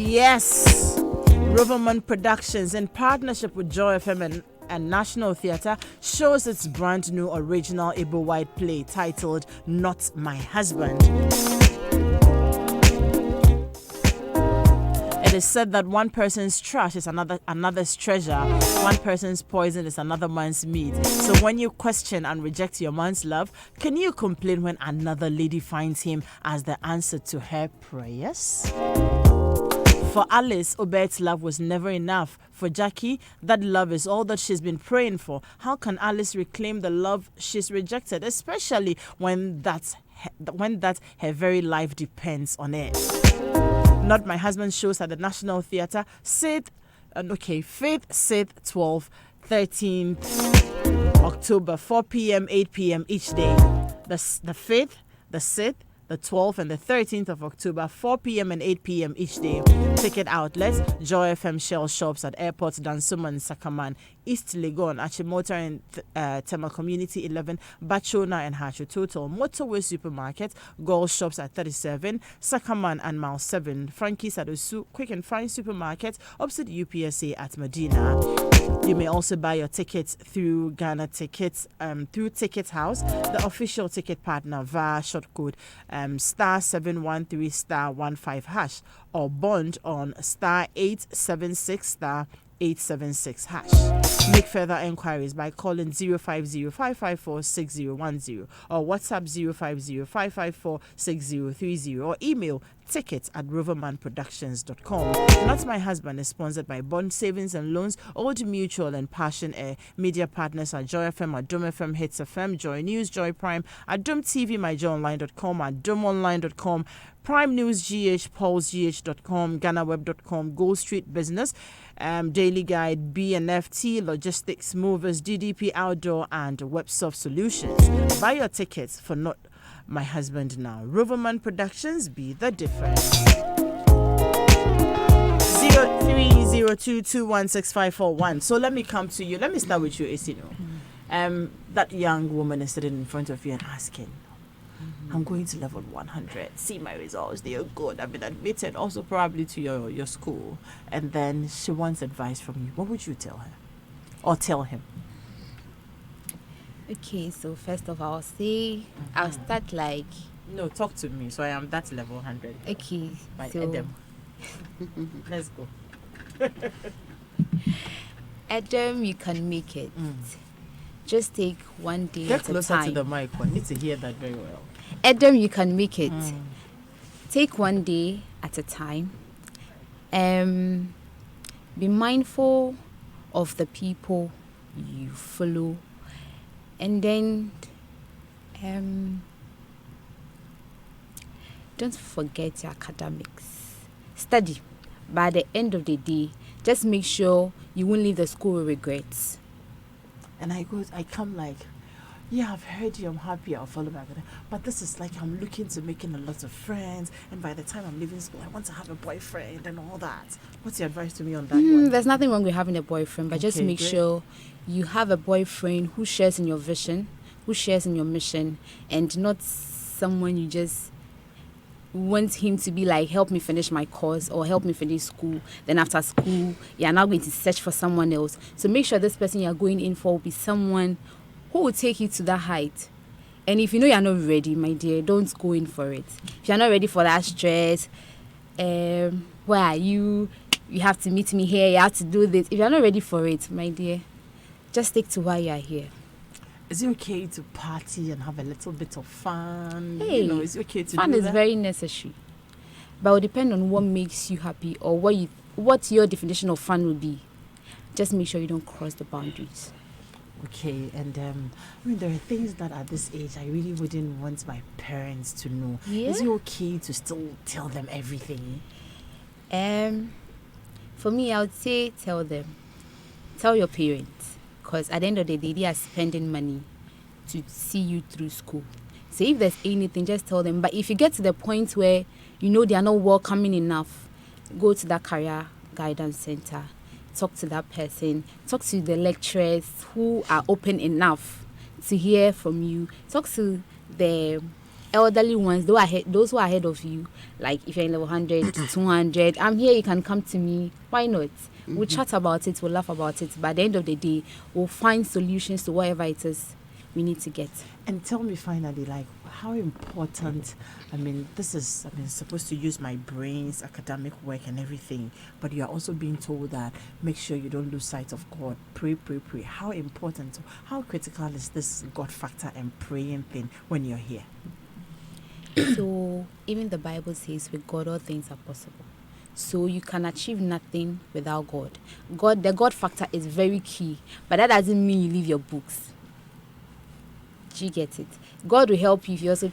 Yes, Riverman Productions, in partnership with Joy FM and National Theatre, shows its brand new original Igbo White play titled Not My Husband. It is said that one person's trash is another's treasure. One person's poison is another man's meat. So when you question and reject your man's love, can you complain when another lady finds him as the answer to her prayers? For Alice, Obed's love was never enough. For Jackie, that love is all that she's been praying for. How can Alice reclaim the love she's rejected, especially when that her very life depends on it? Not My Husband shows at the National Theatre. Faith, Sith, 12, 13th October, 4 p.m., 8 p.m. each day. The Faith, the Sith, the 12th and the 13th of October, 4 p.m. and 8 p.m. each day. Ticket outlets, Joy FM Shell shops at airports Dansuma and Sakaman, East Legon, Achimota and Tema Community 11, Bachona and Hacho Total, Motorway Supermarket, Gold Shops at 37, Sakaman and Mile 7, Frankie's at Osu, Quick and Fine Supermarket, opposite UPSA at Medina. You may also buy your tickets through Ghana Tickets, through Ticket House, the official ticket partner, via shortcode star 713 star 15 hash, or bond on star 876 star 876 hash. Make further inquiries by calling 050-554-6010 or WhatsApp 050-554-6030 or email tickets@rovermanproductions.com. Not My Husband is sponsored by Bond Savings and Loans, Old Mutual and Passion Air. Media partners are Joy FM, Adom FM, Hits FM, Joy News, Joy Prime, Adom TV, myjoyonline.com, adomonline.com, Prime News GH, PulseGH.com, GhanaWeb.com, Gold Street Business, Daily Guide, BNFT, Logistics, Movers, DDP Outdoor, and Websoft Solutions. Buy your tickets for Not My Husband now. Roverman Productions, be the difference. 030 02216541. So let me come to you. Let me start with you, Isino. That young woman is sitting in front of you and asking, I'm going to level 100. See my results. They are good. I've been admitted also probably to your school. And then she wants advice from you. What would you tell her? Or tell him? Okay, so first of all, I'll start like... No, talk to me. So I am that level 100. Okay, By so... Edem. Let's go. Adam, you can make it. Just take one day Get at a closer time. to the mic. I need to hear that very well. Adam, you can make it. Take one day at a time. Be mindful of the people you follow, and then don't forget your academics. Study. By the end of the day, just make sure you won't leave the school with regrets. And I come like, yeah, I've heard you, I'm happy, I'll follow back. But this is like I'm looking to making a lot of friends, and by the time I'm leaving school, I want to have a boyfriend and all that. What's your advice to me on that one? There's nothing wrong with having a boyfriend, but just Okay, make great. sure you have a boyfriend who shares in your vision, who shares in your mission, and not someone you just want him to be like, help me finish my course or help me finish school. Then after school, you're now going to search for someone else. So make sure this person you're going in for will be someone who will take you to that height. And if you know you're not ready, my dear, don't go in for it. If you're not ready for that stress, where are you? You have to meet me here, you have to do this. If you're not ready for it, my dear, just stick to why you're here. Is it okay to party and have a little bit of fun? Hey, is it okay to fun do is that? very necessary. But it will depend on what makes you happy or what your definition of fun will be. Just make sure you don't cross the boundaries. Okay, and there are things that at this age I really wouldn't want my parents to know. Yeah? Is it okay to still tell them everything? For me, I would say tell them. Tell your parents. Because at the end of the day, they are spending money to see you through school. So if there's anything, just tell them. But if you get to the point where you know they are not welcoming enough, go to that career guidance center. Talk to that person. Talk to the lecturers who are open enough to hear from you. Talk to the elderly ones, those who are ahead of you. Like if you're in level 100, 200, I'm here, you can come to me. Why not? We'll chat about it, we'll laugh about it. But at the end of the day, we'll find solutions to whatever it is we need to get. And tell me finally, like, how important, this is, supposed to use my brains, academic work and everything, but you're also being told that make sure you don't lose sight of God. Pray, pray, pray. How important, how critical is this God factor and praying thing when you're here? So, even the Bible says with God, all things are possible. So you can achieve nothing without God. The God factor is very key, but that doesn't mean you leave your books. Do you get it? God will help you if you also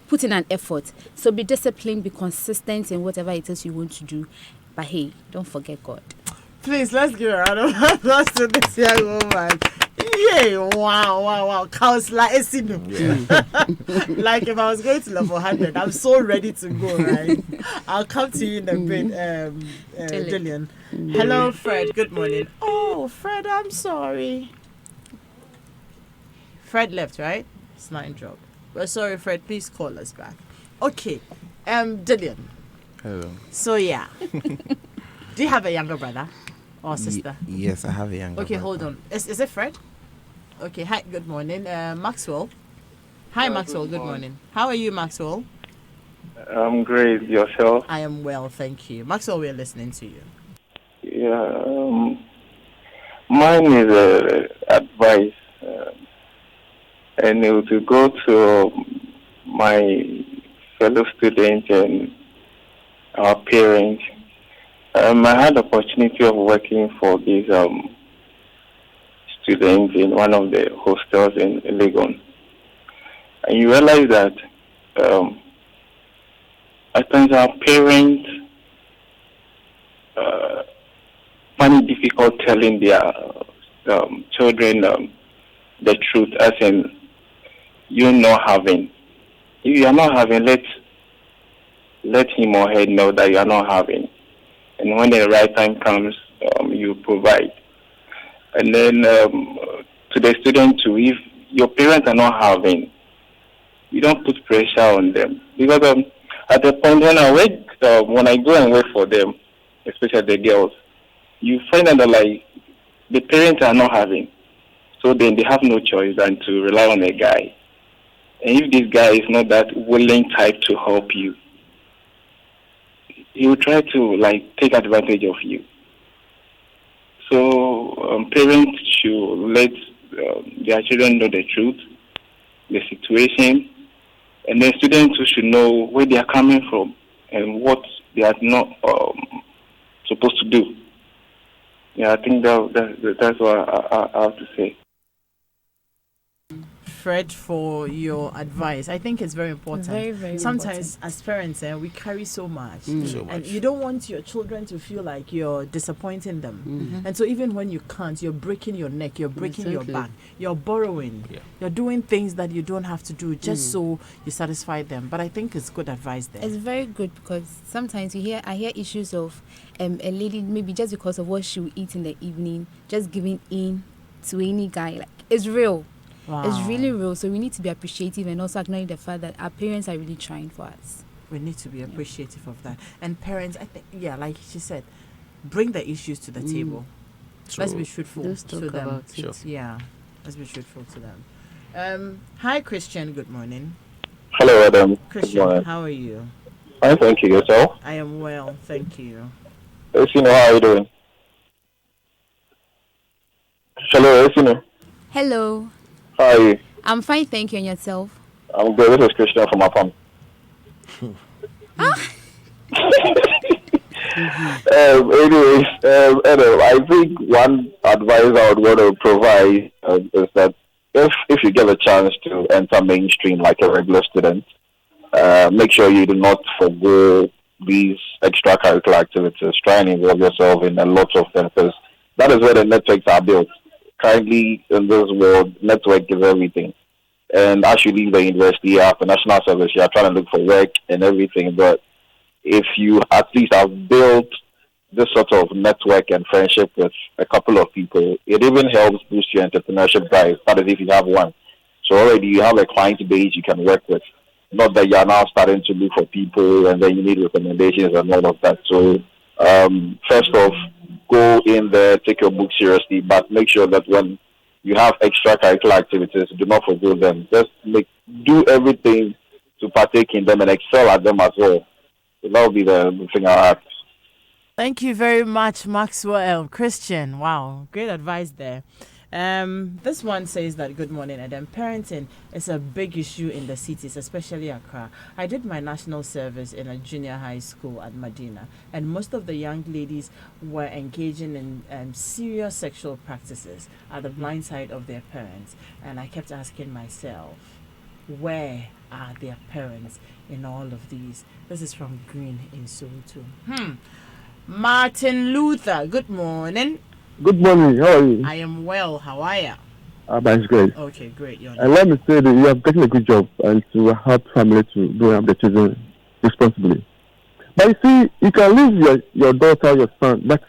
put in an effort. So be disciplined, be consistent in whatever it is you want to do. But hey, don't forget God. Please, let's give a round of applause to this young woman. Yay! Wow. Counselor Esino. Yeah. Like if I was going to level 100, I'm so ready to go, right? I'll come to you in a bit, Dillian. Hello, Fred. Good morning. Oh, Fred, I'm sorry. Fred left, right? It's not in job. Well, sorry, Fred. Please call us back. Okay. Dillian. Hello. So, yeah. Do you have a younger brother or sister? Yes, I have a younger Okay, brother. hold on. Is it Fred? Okay, hi, good morning. Maxwell. Hi, Maxwell, good morning. How are you, Maxwell? I'm great. Yourself? I am well, thank you. Maxwell, we're listening to you. Yeah. Mine is advice. And it was to go to my fellow students and our parents. I had the opportunity of working for these students in one of the hostels in Legon. And you realize that at times our parents find it difficult telling their children the truth, as in you're not having. If you are not having, let him or her know that you are not having. and when the right time comes, you provide. And then to the student too, if your parents are not having, you don't put pressure on them, because at the point when I work, when I go and work for them, especially the girls, you find out that like the parents are not having, so then they have no choice than to rely on a guy. And if this guy is not that willing type to help you, he will try to like take advantage of you. So parents should let their children know the truth, the situation, and then students should know where they are coming from and what they are not supposed to do. Yeah, I think that's what I have to say. Fred, for your advice. I think it's very important. Very, very Sometimes important. as parents, we carry so much. So And much. you don't want your children to feel like you're disappointing them. And so even when you can't, you're breaking your neck, you're breaking your Exactly. back, you're borrowing, Yeah. you're doing things that you don't have to do just so you satisfy them. But I think it's good advice there. It's very good, because sometimes I hear issues of a lady, maybe just because of what she will eat in the evening, just giving in to any guy. Like, it's real. Wow. It's really real. So we need to be appreciative and also acknowledge the fact that our parents are really trying for us. We need to be appreciative of that. And parents, I think, like she said, bring the issues to the table. Let's be truthful Just to talk them. about it. Sure. Yeah, let's be truthful to them. Hi, Christian. Good morning. Hello, Adam. Good Christian, morning. how are you? Fine, thank you. Yourself? I am well, thank you. Esino, how are you doing? Hello, Esino. Hello. How are you? I'm fine, thank you. And yourself? I'm good. This is Christian from my farm. Anyways, I think one advice I would want to provide is that if you get a chance to enter mainstream like a regular student, make sure you do not forgo these extracurricular activities. Try and involve yourself in a lot of them, because that is where the networks are built. Currently, in this world, network is everything. And as you leave the university after national service, you are trying to look for work and everything. But if you at least have built this sort of network and friendship with a couple of people, it even helps boost your entrepreneurship drive. That is, if you have one. So already you have a client base you can work with. Not that you are now starting to look for people and then you need recommendations and all of that. So first off, go in there, take your book seriously, but make sure that when you have extracurricular activities, do not forgo them. Just do everything to partake in them and excel at them as well. So that will be the thing I have. Thank you very much, Maxwell. Christian, wow, great advice there. This one says that, good morning, Adam. Parenting is a big issue in the cities, especially Accra. I did my national service in a junior high school at Medina, and most of the young ladies were engaging in serious sexual practices at the blind side of their parents. And I kept asking myself, where are their parents in all of these? This is from Green in Soweto. Martin Luther, good morning. Good morning. How are you? I am well. How are you? That's great. Okay, great. You're And let me say that you have gotten a good job and to help family to grow up the children responsibly. But you see, you can leave your daughter, your son, but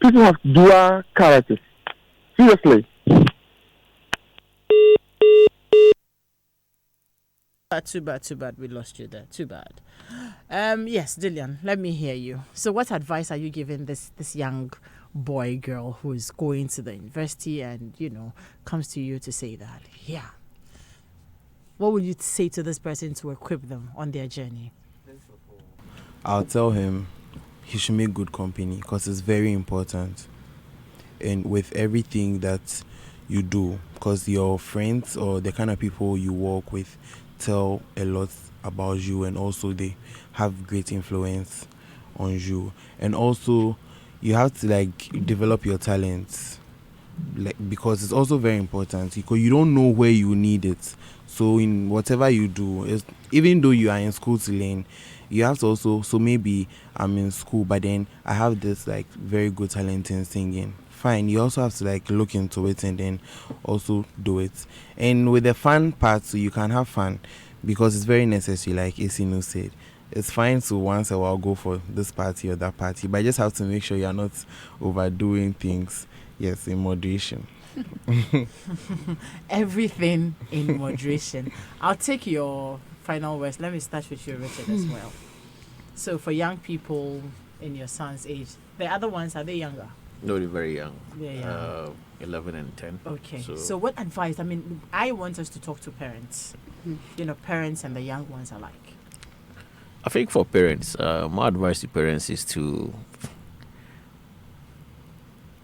people have dual characters. Seriously. Too bad. We lost you there. Too bad. Yes, Dillian, let me hear you. So what advice are you giving this young boy, girl who is going to the university and, comes to you to say that? Yeah. What would you say to this person to equip them on their journey? I'll tell him he should make good company, because it's very important. And with everything that you do, because your friends or the kind of people you work with tell a lot about you, and also they have great influence on you. And also you have to develop your talents, because it's also very important, because you don't know where you need it. So in whatever you do, even though you are in school to learn, you have to also, so maybe I'm in school, but then I have this very good talent in singing. Fine, you also have to look into it and then also do it. And with the fun part, so you can have fun, because it's very necessary, like Esino said. it's fine to once a while go for this party or that party, but you just have to make sure you're not overdoing things. Yes, in moderation. Everything in moderation. I'll take your final words. Let me start with you, Richard, as well. So for young people in your son's age, the other ones, are they younger? No, they're very young. They're young. 11 and 10. Okay. So what advice? I mean, I want us to talk to parents. You know, parents and the young ones alike. I think for parents, my advice to parents is to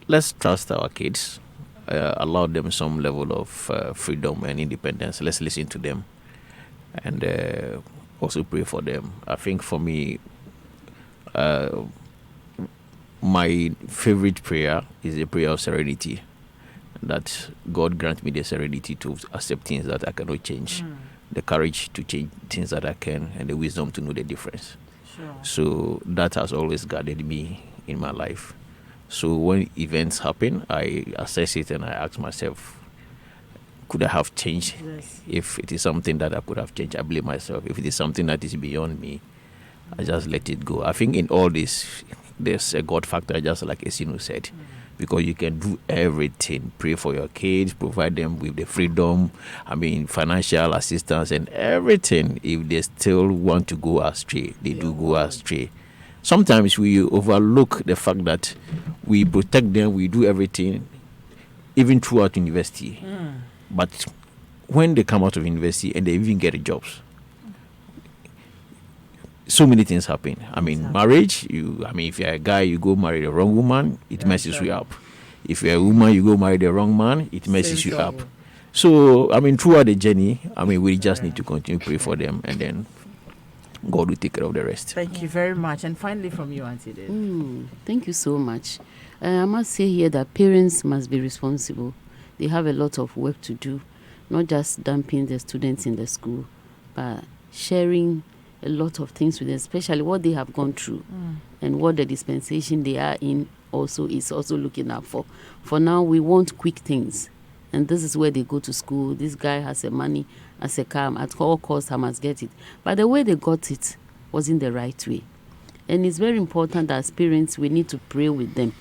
let's trust our kids, allow them some level of freedom and independence. Let's listen to them, and also pray for them. I think for me, my favorite prayer is a prayer of serenity, that God grant me the serenity to accept things that I cannot change, the courage to change things that I can, and the wisdom to know the difference. Sure. So that has always guided me in my life. So when events happen, I assess it and I ask myself, could I have changed? Yes. If it is something that I could have changed, I blame myself. If it is something that is beyond me, I just let it go. I think in all this, there's a God factor, just like Esinu said, because you can do everything. Pray for your kids, provide them with the freedom, financial assistance and everything. If they still want to go astray, they do go astray. Sometimes we overlook the fact that we protect them, we do everything, even throughout university. But when they come out of university and they even get jobs, so many things happen. Marriage, if you're a guy, you go marry the wrong woman, it messes you up. If you're a woman, you go marry the wrong man, it messes you up. So, throughout the journey, we just need to continue to pray for them, and then God will take care of the rest. Thank you very much. And finally from you, Auntie Dave. Thank you so much. I must say here that parents must be responsible. They have a lot of work to do, not just dumping the students in the school, but sharing a lot of things with them, especially what they have gone through and what the dispensation they are in also is also looking out for. For now, we want quick things. And this is where they go to school. This guy has a money, has a car, at all costs I must get it. But the way they got it wasn't the right way. And it's very important that as parents, we need to pray with them.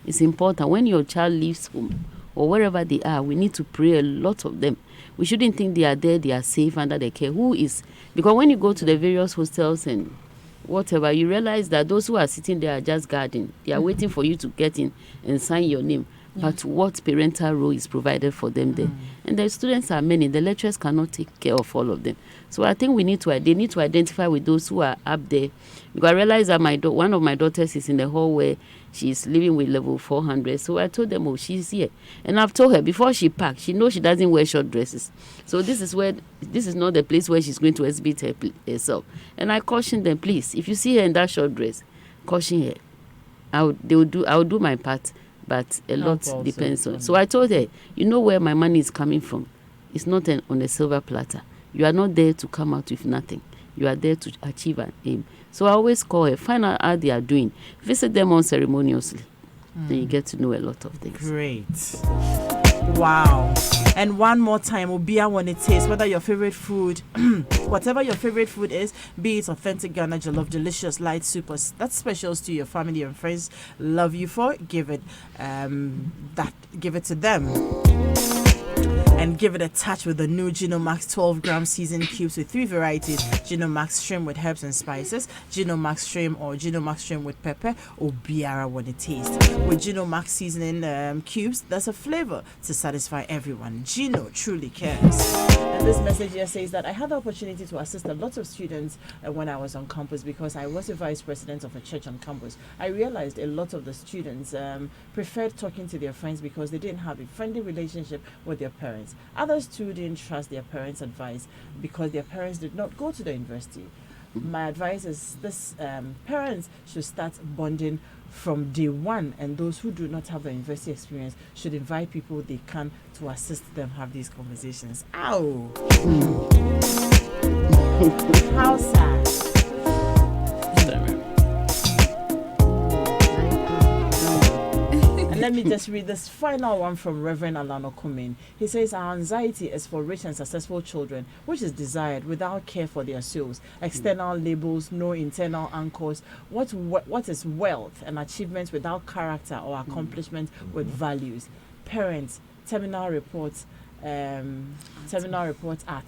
It's important. When your child leaves home or wherever they are, we need to pray a lot of them. We shouldn't think they are there, they are safe under the care. Who is? Because when you go to the various hostels and whatever, you realize that those who are sitting there are just guarding. They are waiting for you to get in and sign your name. But what parental role is provided for them there? And the students are many. The lecturers cannot take care of all of them. So I think they need to identify with those who are up there. Because I realized that one of my daughters is in the hall where she's living with level 400. So I told them, she's here. And I've told her, before she parks, she knows she doesn't wear short dresses. So this is not the place where she's going to exhibit herself. And I cautioned them, please, if you see her in that short dress, caution her. I will do my part. But a lot depends on. So I told her, you know where my money is coming from. It's not on a silver platter. You are not there to come out with nothing. You are there to achieve an aim. So I always call her, find out how they are doing. Visit them unceremoniously. Then you get to know a lot of things. Great. Wow. And one more time, Obia when it tastes, whether your favorite food, whatever your favorite food is, be it authentic Ghana jollof, delicious light soup, or that specials to your family and friends love you for, give it to them. And give it a touch with the new Gino Max 12-gram seasoned cubes with 3 varieties: Gino Max shrimp with herbs and spices, Gino Max shrimp or Gino Max shrimp with pepper, or Biara when it tastes. With Gino Max seasoning cubes, there's a flavor to satisfy everyone. Gino truly cares. And this message here says that I had the opportunity to assist a lot of students when I was on campus, because I was a vice president of a church on campus. I realized a lot of the students preferred talking to their friends because they didn't have a friendly relationship with their parents. Others too didn't trust their parents' advice because their parents did not go to the university. My advice is this: parents should start bonding from day one, and those who do not have the university experience should invite people they can to assist them have these conversations. Ow! How sad. And Let me just read this final one from Reverend Alano Kumin. He says, our anxiety is for rich and successful children, which is desired without care for their souls. External labels, no internal anchors. What is wealth and achievement without character or accomplishment with values? Parents, terminal reports are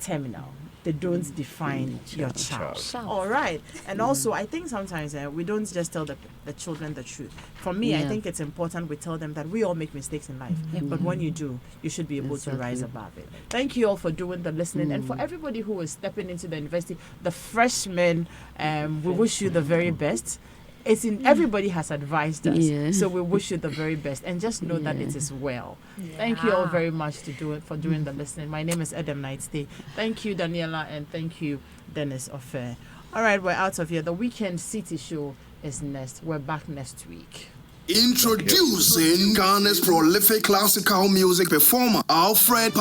terminal. They don't define your child. All right. And also, I think sometimes we don't just tell the children the truth. For me, I think it's important we tell them that we all make mistakes in life. But when you do, you should be able to rise above it. Thank you all for doing the listening. And for everybody who is stepping into the university, the freshmen, we wish you the very best. It's in everybody has advised us, so we wish you the very best, and just know that it is well. Thank you all very much for doing the listening. My name is Adam Nightstay. Thank you, Daniela, and thank you, Dennis Ofer. All right, we're out of here. The Weekend City Show is next. We're back next week. Introducing Ghana's prolific classical music performer, Alfred